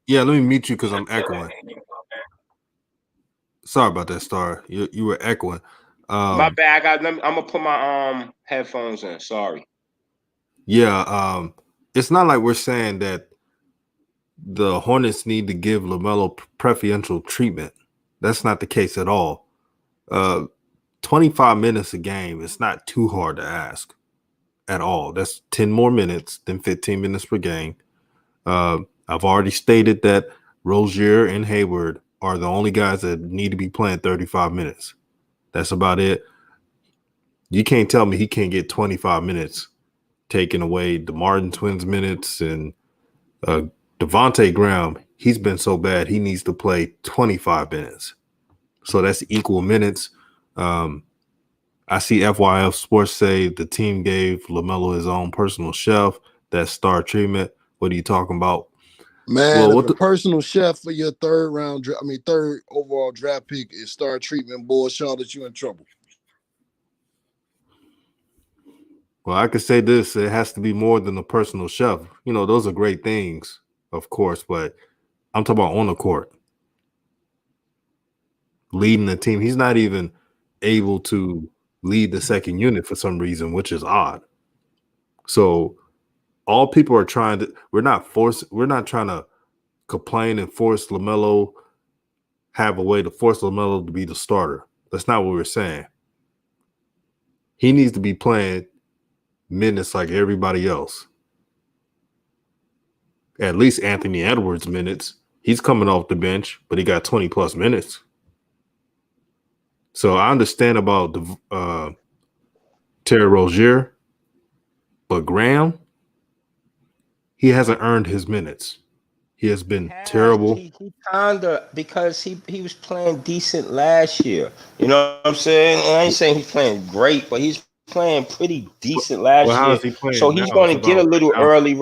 Yeah, let me mute you because I'm echoing. Sorry about that, Star. You were echoing. My bad. I'm gonna put my headphones in. Sorry. Yeah, it's not like we're saying that the Hornets need to give LaMelo preferential treatment. That's not the case at all. 25 minutes a game, it's not too hard to ask at all. That's 10 more minutes than 15 minutes per game. I've already stated that Rozier and Hayward are the only guys that need to be playing 35 minutes. That's about it. You can't tell me he can't get 25 minutes, taking away the Martin Twins minutes and Devontae Graham. He's been so bad, he needs to play 25 minutes. So that's equal minutes. I see FYF Sports say the team gave LaMelo his own personal chef. That's star treatment. What are you talking about? Man, if the personal chef for your third overall draft pick is star treatment, boy, Charlotte, you in trouble. Well, I could say this: it has to be more than a personal chef. You know, those are great things, of course, but I'm talking about on the court, leading the team. He's not even able to lead the second unit for some reason, which is odd. So all people are trying to, we're not trying to complain and force LaMelo, have a way to force LaMelo to be the starter. That's not what we're saying. He needs to be playing minutes like everybody else. At least Anthony Edwards minutes. He's coming off the bench, but he got 20 plus minutes. So I understand about the Terry Rozier, but Graham, he hasn't earned his minutes. He has been terrible. He kinda, because he was playing decent last year. You know what I'm saying? And I ain't saying he's playing great, but he's playing pretty decent last year. How is he playing so he's going to get a little early.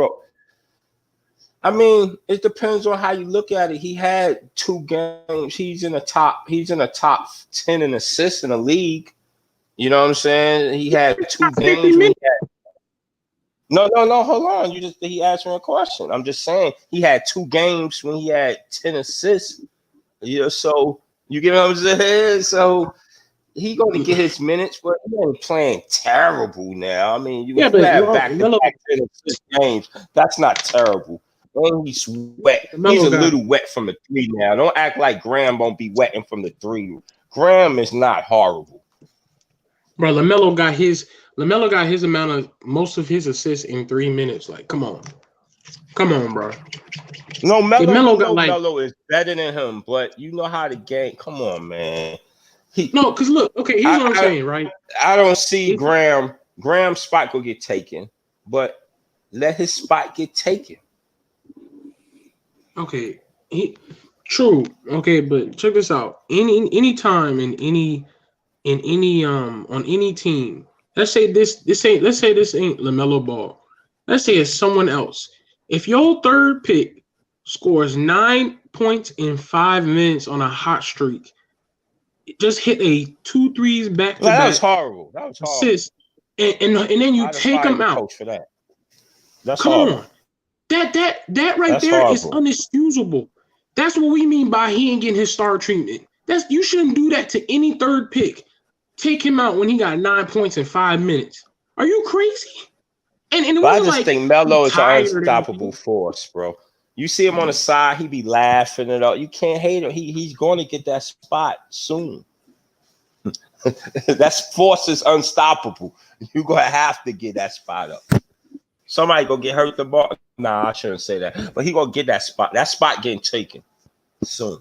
I mean, it depends on how you look at it. He had 2 games. He's in the top 10 in assists in the league. You know what I'm saying? He had 2 games. No, hold on. He asked me a question. I'm just saying he had 2 games when he had 10 assists. Yeah, so you get what I'm saying? So he going to get his minutes, but he ain't playing terrible now. I mean, you but have back to Melo, back 6 games. That's not terrible. And he's wet. He's a little wet from the 3 now. Don't act like Graham won't be wetting from the 3. Graham is not horrible. Bro, Lamelo got his amount of most of his assists in 3 minutes. Like, come on, bro. No, Melo Melo is better than him, but you know how the game. Come on, man. Because look, okay, here's what I'm saying, right? I don't see Graham's spot will get taken, but let his spot get taken. Okay, true. Okay, but check this out. Any time on any team, let's say this ain't LaMelo Ball. Let's say it's someone else. If your third pick scores 9 points in 5 minutes on a hot streak, just hit a 2 threes back to back. That was horrible. Assist, and then you take them out. For that. That's Come horrible. on. That right there horrible. Is unexcusable. That's what we mean by he ain't getting his star treatment. You shouldn't do that to any third pick. Take him out when he got 9 points in 5 minutes. Are you crazy? And I just think Melo is an unstoppable force, bro. You see him on the side, he be laughing it up. You can't hate him. He's going to get that spot soon. That force is unstoppable. You're going to have to get that spot up. Somebody go get hurt the ball. Nah, I shouldn't say that. But he going to get that spot. That spot getting taken soon.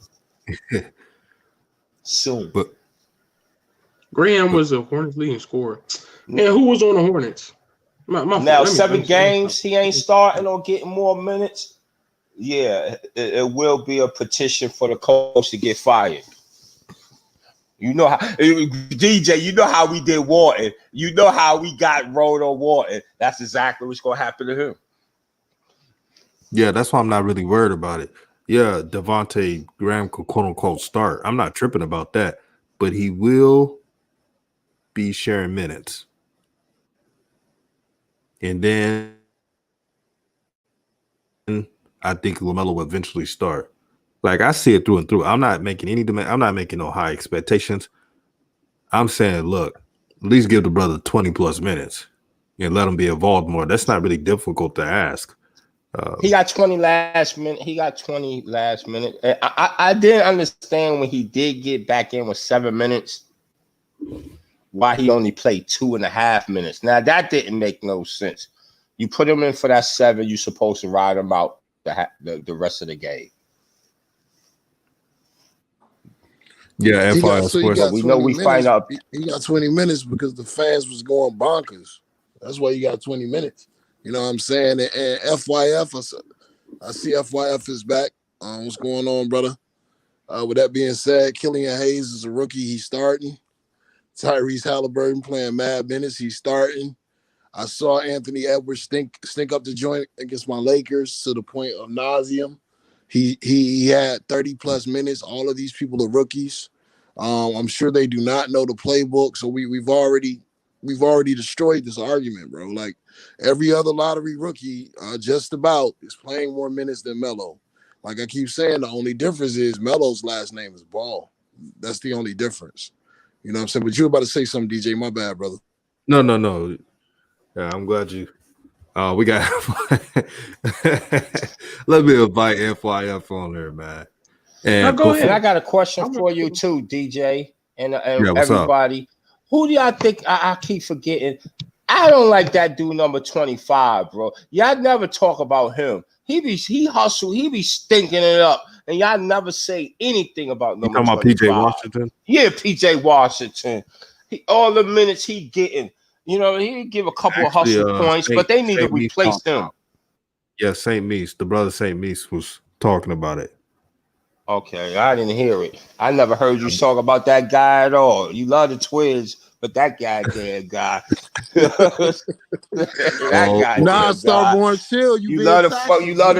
Soon. But Graham was a Hornets leading scorer. And who was on the Hornets? Now, 7 games, he ain't starting or getting more minutes. Yeah, it will be a petition for the coach to get fired. You know how DJ, you know how we did Wharton. You know how we got rolled on Wharton. That's exactly what's gonna happen to him. Yeah, that's why I'm not really worried about it. Yeah, Devontae Graham could quote unquote start. I'm not tripping about that, but he will be sharing minutes. And then I think LaMelo will eventually start. Like, I see it through and through. I'm not making any demand. I'm not making no high expectations. I'm saying, look, at least give the brother 20 plus minutes and let him be involved more. That's not really difficult to ask. He got 20 last minute. I didn't understand when he did get back in with 7 minutes why he only played 2.5 minutes. Now, that didn't make no sense. You put him in for that 7, you're supposed to ride him out the rest of the game. Yeah, FYI Sports. We know we find out. He got 20 minutes because the fans was going bonkers. That's why you got 20 minutes. You know what I'm saying? And FYF, I see FYF is back. What's going on, brother? With that being said, Killian Hayes is a rookie. He's starting. Tyrese Halliburton playing mad minutes. He's starting. I saw Anthony Edwards stink up the joint against my Lakers to the point of nauseum. He had 30 plus minutes. All of these people are rookies. I'm sure they do not know the playbook. So we've already destroyed this argument, bro. Like every other lottery rookie, just about is playing more minutes than Melo. Like I keep saying, the only difference is Melo's last name is Ball. That's the only difference. You know what I'm saying? But you were about to say something, DJ. My bad, brother. No. Yeah, I'm glad you. We got. Let me invite FYF on there, man. And go ahead. And I got a question for you too, DJ, and everybody. Up? Who do y'all think? I keep forgetting. I don't like that dude number 25, bro. Y'all never talk about him. He hustle. He be stinking it up, and y'all never say anything about number 25. Talking about PJ Washington? Yeah, PJ Washington. All the minutes he getting. You know, he give a couple of hustle points, but they need to replace him. Yeah, St. Meese, the brother St. Meese was talking about it. Okay, I didn't hear it. I never heard you talk about that guy at all. You love the Twiz, but that goddamn guy. Starborn, chill. You love the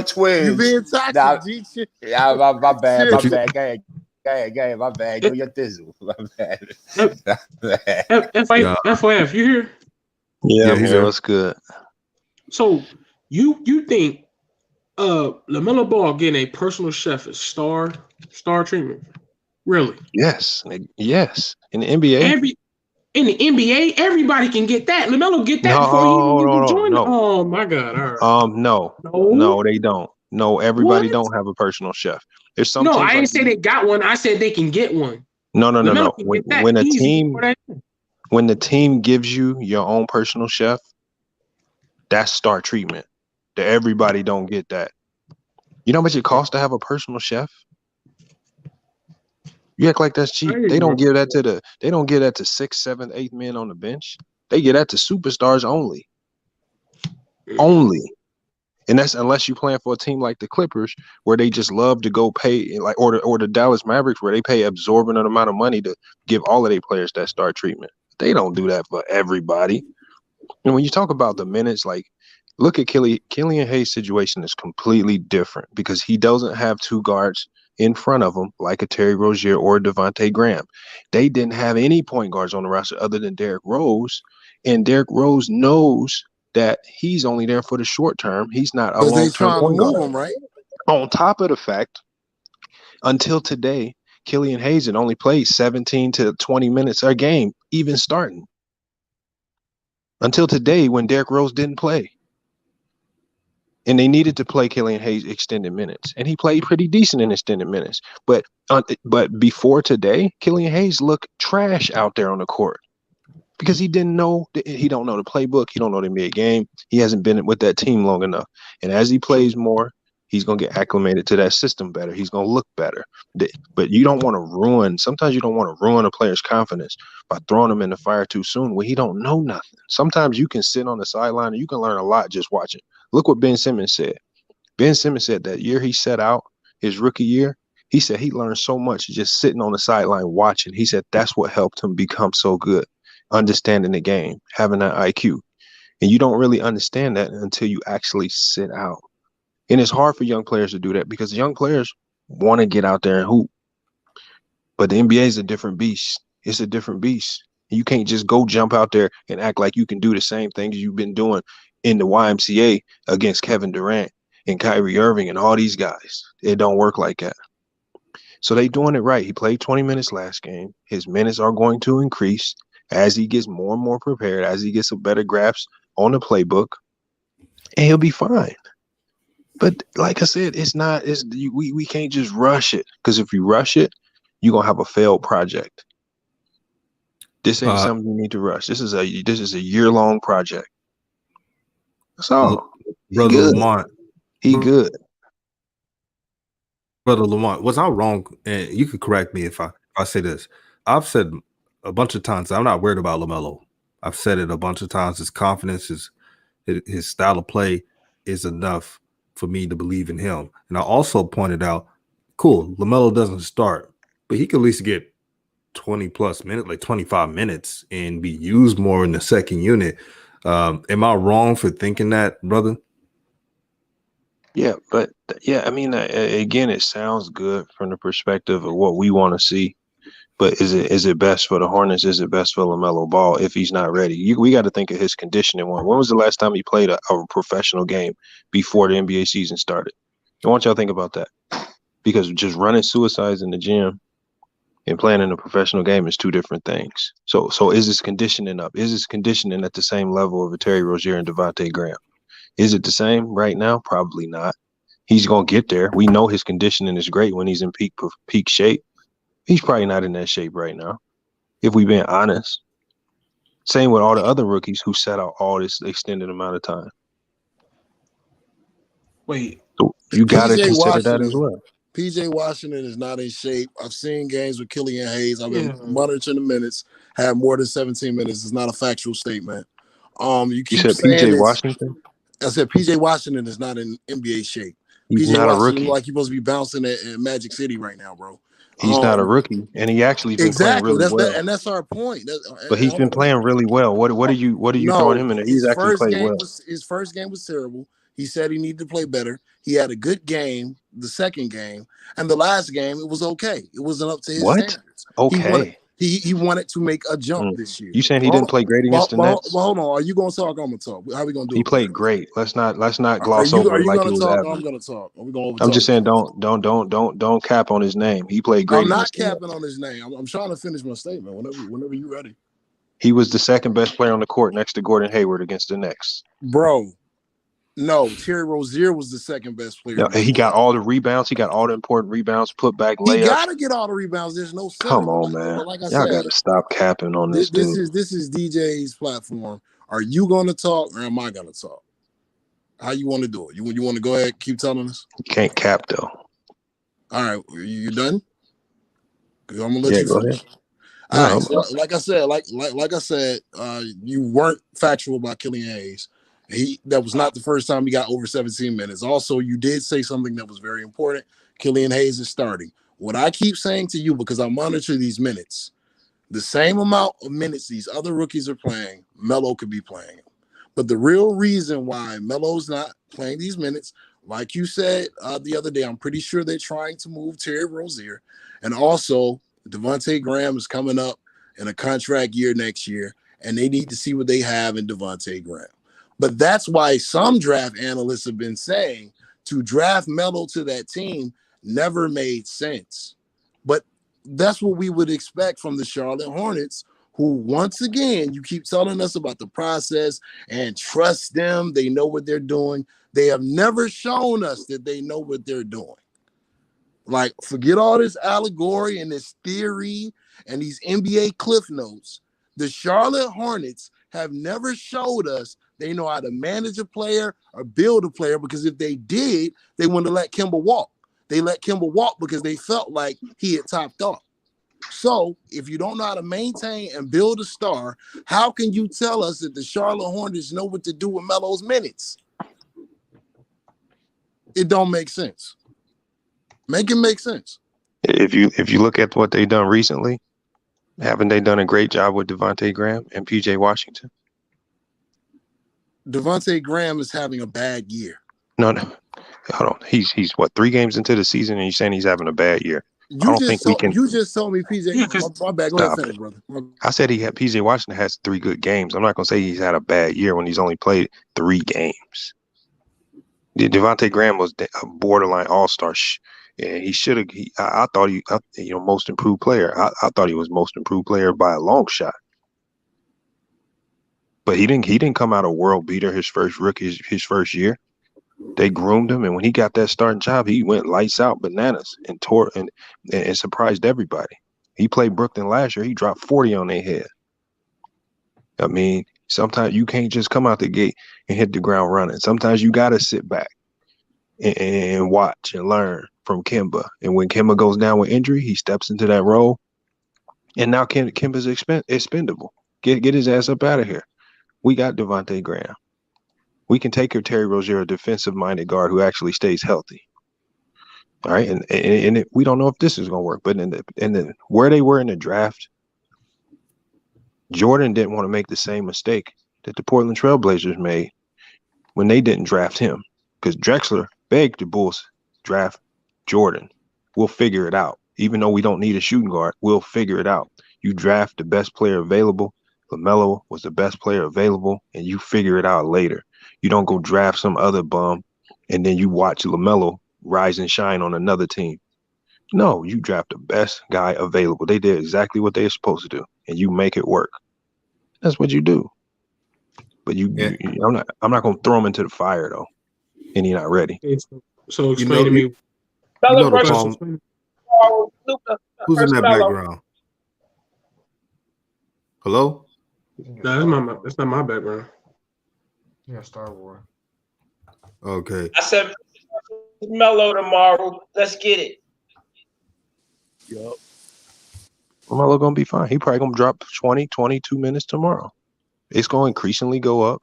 Twiz. You being toxic, yeah, my bad. Go ahead, my bad. Do your thizzle. My bad. FYF, you here? Yeah, man, what's good? So you think LaMelo Ball getting a personal chef is star treatment? Really? Yes. Yes. In the NBA? In the NBA, everybody can get that. LaMelo get that before he No, even no, joined. no, Oh my God! All right. no. No. No, they don't. No, everybody What? don't have a personal chef. There's some No, teams I like didn't say they got one. I said they can get one. LaMelo no. can When get that easy before that. the team gives you your own personal chef, that's star treatment. That everybody don't get that. You know how much it costs to have a personal chef? You act like that's cheap. They don't give that to 6th, 7th, 8th men on the bench. They give that to superstars only. Only. And that's unless you're playing for a team like the Clippers, where they just love to go pay, like, or the Dallas Mavericks, where they pay absorbent amount of money to give all of their players that star treatment. They don't do that for everybody. And when you talk about the minutes, like, look at Killian Hayes' situation is completely different because he doesn't have two guards in front of him like a Terry Rozier or a Devontae Graham. They didn't have any point guards on the roster other than Derrick Rose, and Derrick Rose knows that he's only there for the short term. He's not a Because they long-term trying to point move guard. him, right? On top of the fact, until today, Killian Hayes had only played 17 to 20 minutes a game, even starting. Until today, when Derrick Rose didn't play. And they needed to play Killian Hayes extended minutes. And he played pretty decent in extended minutes. But before today, Killian Hayes looked trash out there on the court. Because he don't know the playbook. He don't know the NBA game. He hasn't been with that team long enough. And as he plays more, he's going to get acclimated to that system better. He's going to look better. But you don't want to sometimes you don't want to ruin a player's confidence by throwing him in the fire too soon when he don't know nothing. Sometimes you can sit on the sideline and you can learn a lot just watching. Look what Ben Simmons said. Ben Simmons said that year he set out, his rookie year, he said he learned so much just sitting on the sideline watching. He said that's what helped him become so good. Understanding the game, having that IQ. And you don't really understand that until you actually sit out. And it's hard for young players to do that because young players want to get out there and hoop. But the NBA is a different beast. It's a different beast. You can't just go jump out there and act like you can do the same things you've been doing in the YMCA against Kevin Durant and Kyrie Irving and all these guys. It don't work like that. So they doing it right. He played 20 minutes last game. His minutes are going to increase as he gets more and more prepared, as he gets a better grasp on the playbook, and he'll be fine. But like I said, we can't just rush it, because if you rush it, you're gonna have a failed project. This ain't something you need to rush. This is a year-long project. That's all. Brother Lamont. He good. Brother Lamont, was I wrong? And you could correct me if I say this. I've said a bunch of times I'm not worried about LaMelo. I've said it a bunch of times. His confidence, his style of play is enough for me to believe in him. And I also pointed out, cool, LaMelo doesn't start, but he could at least get 20 plus minutes, like 25 minutes, and be used more in the second unit. Am I wrong for thinking that, brother? Yeah, but I mean, again, it sounds good from the perspective of what we want to see. But is it best for the Hornets? Is it best for LaMelo Ball if he's not ready? We got to think of his conditioning. When was the last time he played a professional game before the NBA season started? I want y'all to think about that, because just running suicides in the gym and playing in a professional game is two different things. So is his conditioning up? Is his conditioning at the same level of a Terry Rozier and Devontae Graham? Is it the same right now? Probably not. He's going to get there. We know his conditioning is great when he's in peak shape. He's probably not in that shape right now, if we've been honest. Same with all the other rookies who sat out all this extended amount of time. Wait. So you got to consider Washington, that as well. PJ Washington is not in shape. I've seen games with Killian Hayes. I've been monitoring the minutes. Had more than 17 minutes. It's not a factual statement. You said PJ Washington? I said PJ Washington is not in NBA shape. He's PJ not Washington a rookie. Like he's supposed to be bouncing at Magic City right now, bro. He's not a rookie, and he actually been playing really well. And that's our point. But he's been playing really well. What are you throwing him in there? He's actually played well. His first game was terrible. He said he needed to play better. He had a good game, the second game, and the last game it was okay. It wasn't up to his standards. Okay. He wanted to make a jump this year. You saying he didn't play great against the Nets? Well, hold on. Are you gonna talk? I'm gonna talk. How we gonna do it? He played great. Let's not gloss Are over you like gonna it was talk? average. I'm gonna talk. Are we gonna? I'm just saying, don't cap on his name. He played great. I'm not capping on his name. I'm trying to finish my statement. Whenever you're ready. He was the second best player on the court next to Gordon Hayward against the Knicks. Bro, no, Terry Rozier was the second best player. No, he got all the rebounds. He got all the important rebounds, put back layups. He got to get all the rebounds. There's no sense. Come on, man. But like I Y'all said, got to stop capping on this dude. This is DJ's platform. Are you going to talk or am I going to talk? How you want to do it? You want to go ahead, keep telling us? You can't cap though. All right, you done? I'm gonna let you go finish. ahead. All right, so like I said, you weren't factual about Killian Hayes. That was not the first time he got over 17 minutes. Also, you did say something that was very important. Killian Hayes is starting. What I keep saying to you, because I monitor these minutes, the same amount of minutes these other rookies are playing, Melo could be playing. But the real reason why Melo's not playing these minutes, like you said the other day, I'm pretty sure they're trying to move Terry Rozier. And also, Devontae Graham is coming up in a contract year next year, and they need to see what they have in Devontae Graham. But that's why some draft analysts have been saying to draft Melo to that team never made sense. But that's what we would expect from the Charlotte Hornets, who, once again, you keep telling us about the process and trust them. They know what they're doing. They have never shown us that they know what they're doing. Like, forget all this allegory and this theory and these NBA cliff notes. The Charlotte Hornets have never showed us they know how to manage a player or build a player, because if they did, they wouldn't have let Kemba walk. They let Kemba walk because they felt like he had topped off. So if you don't know how to maintain and build a star, how can you tell us that the Charlotte Hornets know what to do with Melo's minutes? It don't make sense. Make it make sense. If you look at what they've done recently, haven't they done a great job with Devontae Graham and PJ Washington? Devontae Graham is having a bad year. No. Hold on. He's what, 3 games into the season and you're saying he's having a bad year. You just told me PJ. Yeah, my bad. Go ahead, finish, brother. I said PJ Washington has 3 good games. I'm not gonna say he's had a bad year when he's only played 3 games. Devontae Graham was a borderline all-star. And he should have. I thought he, most improved player. I thought he was most improved player by a long shot. But he didn't come out a world beater his first year. They groomed him, and when he got that starting job, he went lights out, bananas, and tore and surprised everybody. He played Brooklyn last year. He dropped 40 on their head. I mean, sometimes you can't just come out the gate and hit the ground running. Sometimes you got to sit back and watch and learn from Kemba. And when Kemba goes down with injury, he steps into that role. And now Kemba's expendable. Get his ass up out of here. We got Devontae Graham. We can take your Terry Rozier, a defensive-minded guard who actually stays healthy. All right, and we don't know if this is going to work. But in where they were in the draft, Jordan didn't want to make the same mistake that the Portland Trailblazers made when they didn't draft him, because Drexler begged the Bulls draft Jordan. We'll figure it out. Even though we don't need a shooting guard, we'll figure it out. You draft the best player available. Lamelo was the best player available, and you figure it out later. You don't go draft some other bum, and then you watch Lamelo rise and shine on another team. No, you draft the best guy available. They did exactly what they're supposed to do, and you make it work. That's what you do. But I'm not going to throw him into the fire though, and he's not ready. So explain to me. Who's in that background? Hello? No, that's not my background. Yeah, Star Wars. Okay. I said Melo tomorrow. Let's get it. Yep. Melo gonna be fine. He probably gonna drop 20, 22 minutes tomorrow. It's gonna increasingly go up.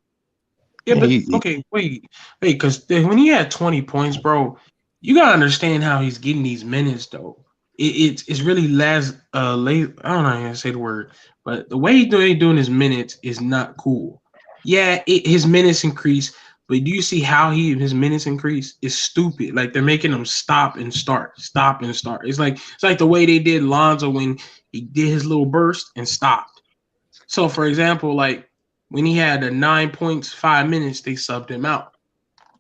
Yeah, but okay, wait, because when he had 20 points, bro, you gotta understand how he's getting these minutes though. It's really late. I don't know how to say the word, but the way he's doing his minutes is not cool. Yeah, his minutes increase, But do you see how his minutes increase? It's stupid. Like they're making him stop and start. It's like the way they did Lonzo when he did his little burst and stopped. So for example, like when he had the 9 points, 5 minutes, they subbed him out.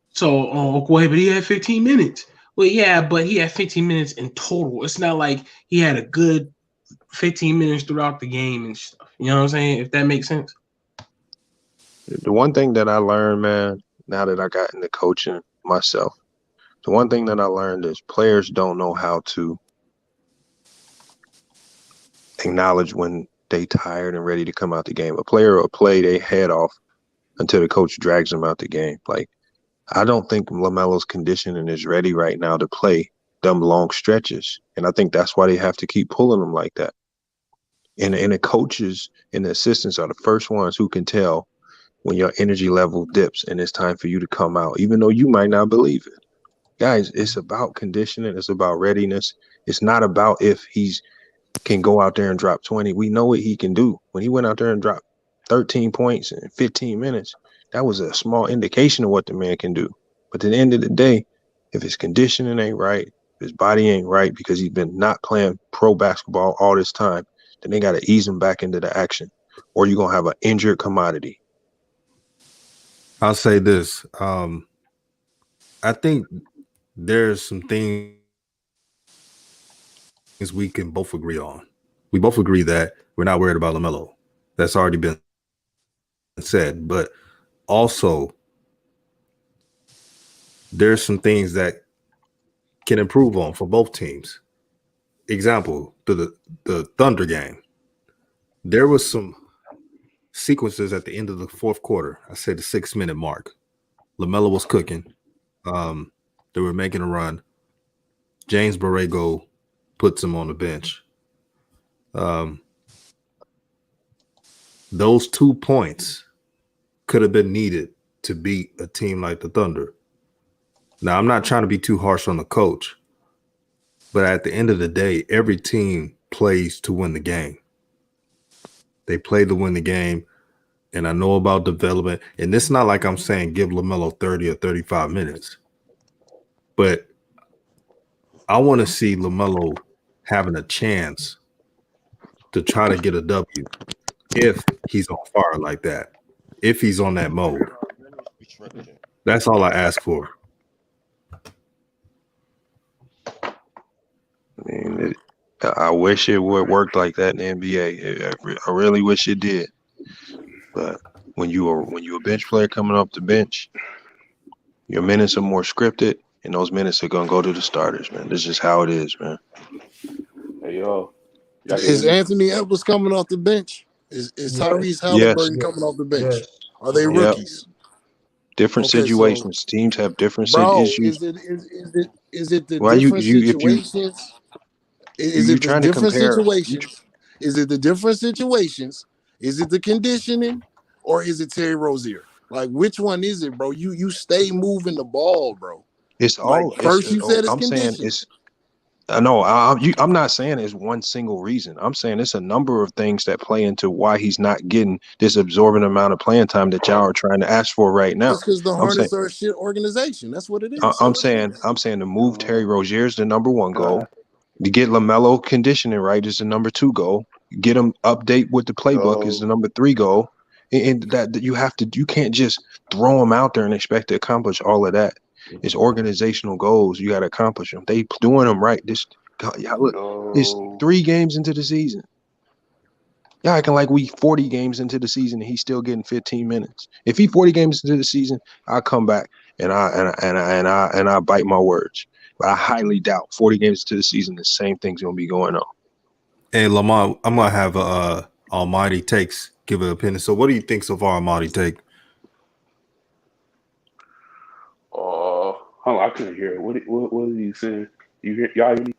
So but he had 15 minutes. Well, yeah, but he had 15 minutes in total. It's not like he had a good 15 minutes throughout the game and stuff. You know what I'm saying? If that makes sense. The one thing that I learned, man, now that I got into coaching myself, the one thing that I learned is players don't know how to acknowledge when they tired and ready to come out the game. A player will play their head off until the coach drags them out the game. Like, I don't think LaMelo's conditioning is ready right now to play them long stretches. And I think that's why they have to keep pulling them like that. And the coaches and the assistants are the first ones who can tell when your energy level dips and it's time for you to come out, even though you might not believe it. Guys, it's about conditioning. It's about readiness. It's not about if he's can go out there and drop 20. We know what he can do. When he went out there and dropped 13 points in 15 minutes, that was a small indication of what the man can do. But at the end of the day, if his conditioning ain't right, if his body ain't right because he's been not playing pro basketball all this time, then they got to ease him back into the action, or you're going to have an injured commodity. I'll say this. I think there's some things we can both agree on. We both agree that we're not worried about LaMelo. That's already been said. But also, there's some things that can improve on for both teams. Example, the Thunder game. There was some sequences at the end of the fourth quarter. I said the 6-minute mark. LaMelo was cooking. They were making a run. James Borrego puts him on the bench. Those 2 points could have been needed to beat a team like the Thunder. Now, I'm not trying to be too harsh on the coach, but at the end of the day, every team plays to win the game. They play to win the game, and I know about development. And it's not like I'm saying give LaMelo 30 or 35 minutes, but I want to see LaMelo having a chance to try to get a W if he's on fire like that, if he's on that mode. That's all I ask for. I mean, I wish it would work like that in the NBA. I really wish it did. But when you are a bench player coming off the bench, your minutes are more scripted, and those minutes are gonna go to the starters, man. This is how it is, man. Hey yo, Is Anthony Edwards coming off the bench? Is Tyrese Yes. Halliburton coming off the bench? Yes. Are they Yep. rookies? Different Okay, so situations. Teams have different bro, issues. is it the Why different if situations? Is you it the trying to different compare? situations? Is it the different situations? Is it the conditioning, or is it Terry Rozier? Like, which one is it, bro? You stay moving the ball, bro. It's Like, all. first you said it's I'm saying conditioning. it's. I know. I'm not saying it's one single reason. I'm saying it's a number of things that play into why he's not getting this absorbent amount of playing time that y'all are trying to ask for right now. It's because the I'm saying. Hornets are a shit organization. That's what it is. I'm saying to move Terry Rozier is the number one goal. To get LaMelo conditioning right is the number 2 goal. Get him update with the playbook is the number 3 goal. And that you can't just throw him out there and expect to accomplish all of that. It's organizational goals. You got to accomplish them. They doing them right. It's 3 games into the season. Y'all acting like we 40 games into the season and he's still getting 15 minutes. If he 40 games into the season, I'll come back and I bite my words. But I highly doubt 40 games into the season the same thing's gonna be going on. Hey, Lamar, I'm gonna have Almighty Takes give an opinion. So, what do you think so far, Almighty Take? hold on, I couldn't hear it. What are you saying? You hear y'all hear me?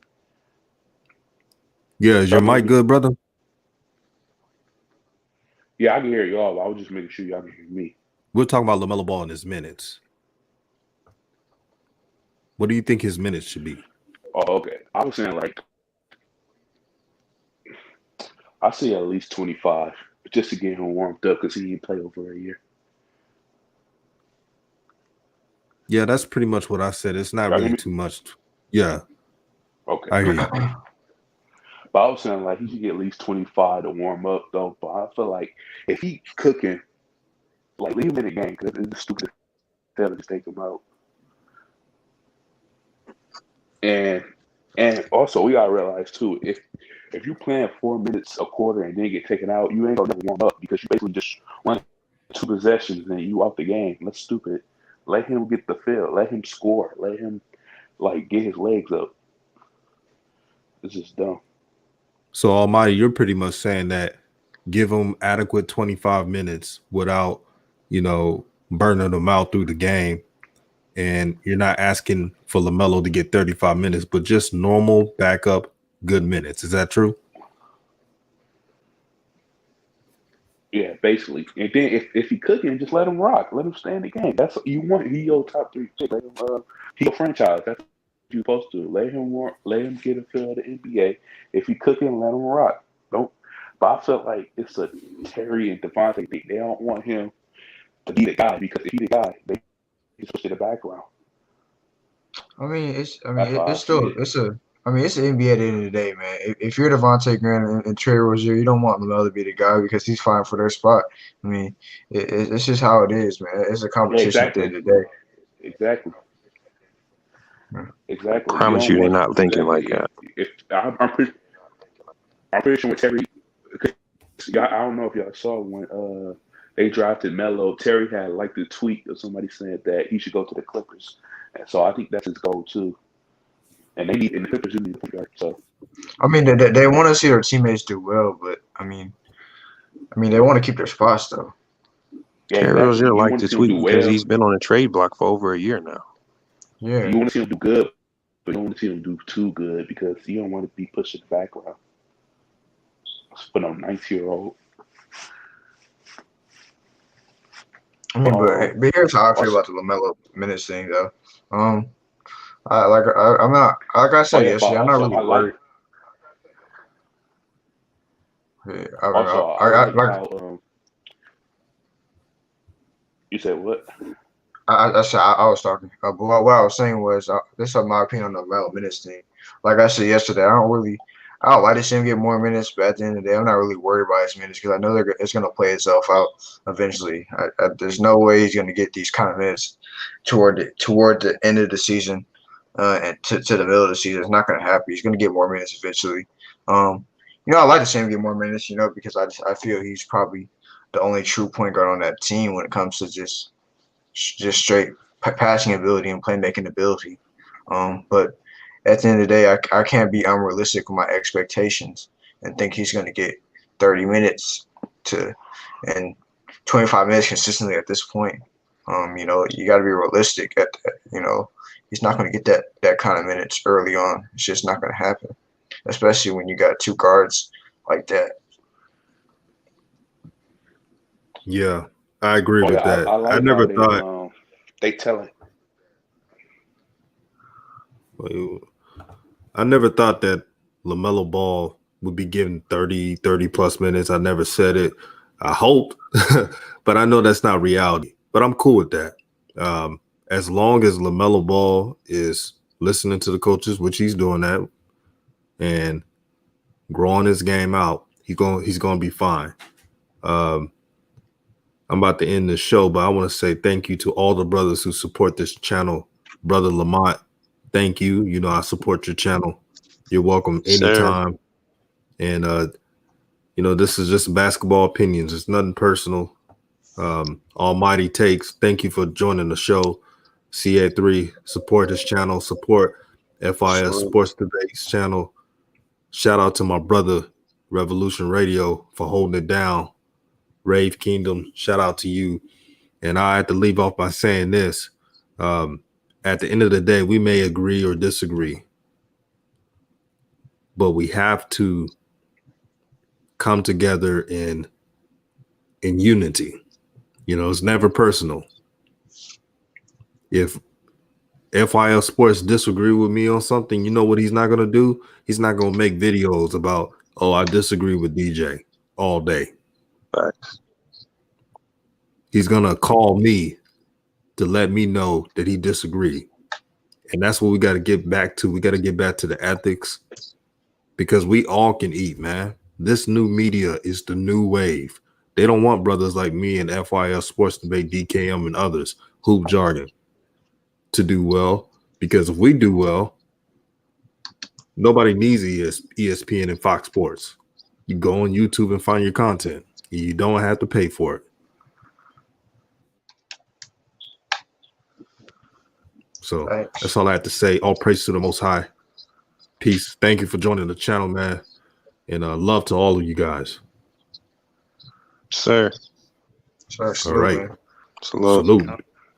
Yeah, is your mic good, brother? Yeah, I can hear y'all. I was just making sure y'all can hear me. We're talking about LaMelo Ball and his minutes. What do you think his minutes should be? Oh, okay. I was saying like I say at least 25 just to get him warmed up because he didn't play over a year. Yeah, that's pretty much what I said. It's not really too much. Yeah. Okay. I hear you. But I was saying like he should get at least 25 to warm up though. But I feel like if he cooking, like leave him in the game because it's stupid to just take him out. And also we gotta realize too, if you playing 4 minutes a quarter and then get taken out, you ain't gonna never warm up because you basically just won 2 possessions and you out the game. That's stupid. Let him get the field. Let him score. Let him like get his legs up. It's just dumb. So Almighty, you're pretty much saying that give him adequate 25 minutes without, burning them out through the game. And you're not asking for LaMelo to get 35 minutes, but just normal backup good minutes. Is that true? Yeah, basically. And then if he cooking, just let him rock. Let him stay in the game. That's what you want. He your top 3 pick. Let him he your franchise. That's what you're supposed to do. Let him get a feel of the NBA. If he cooking, let him rock. Don't but I feel like it's a Terry and Devontae thing. They don't want him to be the guy because if he's the guy, he's supposed to the background. It's That's still it's the NBA at the end of the day, man. If you're Devontae Graham and Trey Rozier, you don't want LaMelo to be the guy because he's fighting for their spot. It's just how it is, man. It's a competition at the end of the day. Exactly. Exactly. Promise you, they're not thinking like that. I'm pretty sure with Terry, I don't know if y'all saw when they drafted Melo. Terry had like the tweet of somebody saying that he should go to the Clippers, and so I think that's his goal too. And the Clippers do need a point guard. So they want to see their teammates do well, but they want to keep their spots though. Yeah, Terry Rozier You liked want the to see him tweet do because well. he's been on a trade block for over a year now. Yeah. You want to see him do good, but you don't want to see him do too good because you don't want to be pushed in the background. But no 19-year-old. But here's how I feel about the LaMelo minutes thing though. I'm not like I said yesterday. I'm not really worried. Yeah, I like how you said what? I said I was talking. But what I was saying was this is my opinion on the LaMelo minutes thing. Like I said yesterday, I don't like to see him get more minutes, but at the end of the day, I'm not really worried about his minutes because I know it's going to play itself out eventually. There's no way he's going to get these kind of minutes toward the end of the season and to the middle of the season. It's not going to happen. He's going to get more minutes eventually. I like to see him get more minutes, because I feel he's probably the only true point guard on that team when it comes to just straight passing ability and playmaking ability. But at the end of the day, I can't be unrealistic with my expectations and think he's going to get 30 minutes and 25 minutes consistently at this point. You got to be realistic at that. He's not going to get that kind of minutes early on. It's just not going to happen, especially when you got 2 guards like that. Yeah, I agree with that. I like I never how thought they tell it. I never thought that LaMelo Ball would be given 30 plus minutes. I never said it. I hoped, but I know that's not reality. But I'm cool with that. As long as LaMelo Ball is listening to the coaches, which he's doing that, and growing his game out, he's gonna be fine. I'm about to end the show, but I want to say thank you to all the brothers who support this channel. Brother Lamont, thank you. I support your channel. You're welcome anytime. And this is just basketball opinions. It's nothing personal. Almighty Takes, thank you for joining the show. CA3, support this channel, support FIS Sports Debates channel. Shout out to my brother Revolution Radio for holding it down. Rave Kingdom, shout out to you. And I had to leave off by saying this. At the end of the day, we may agree or disagree, but we have to come together in unity. It's never personal. If FIL Sports disagree with me on something, you know what he's not going to do? He's not going to make videos about, I disagree with DJ all day. Facts. He's going to call me to let me know that he disagreed. And that's what we got to get back to. We got to get back to the ethics, because we all can eat, man. This new media is the new wave. They don't want brothers like me and FYL Sports Debate, DKM, and others, Hoop Jargon, to do well. Because if we do well, nobody needs ESPN and Fox Sports. You go on YouTube and find your content. You don't have to pay for it. So that's all I have to say. All praise to the Most High. Peace. Thank you for joining the channel, man. And love to all of you guys. Sir. Salute, all right. man. Salute.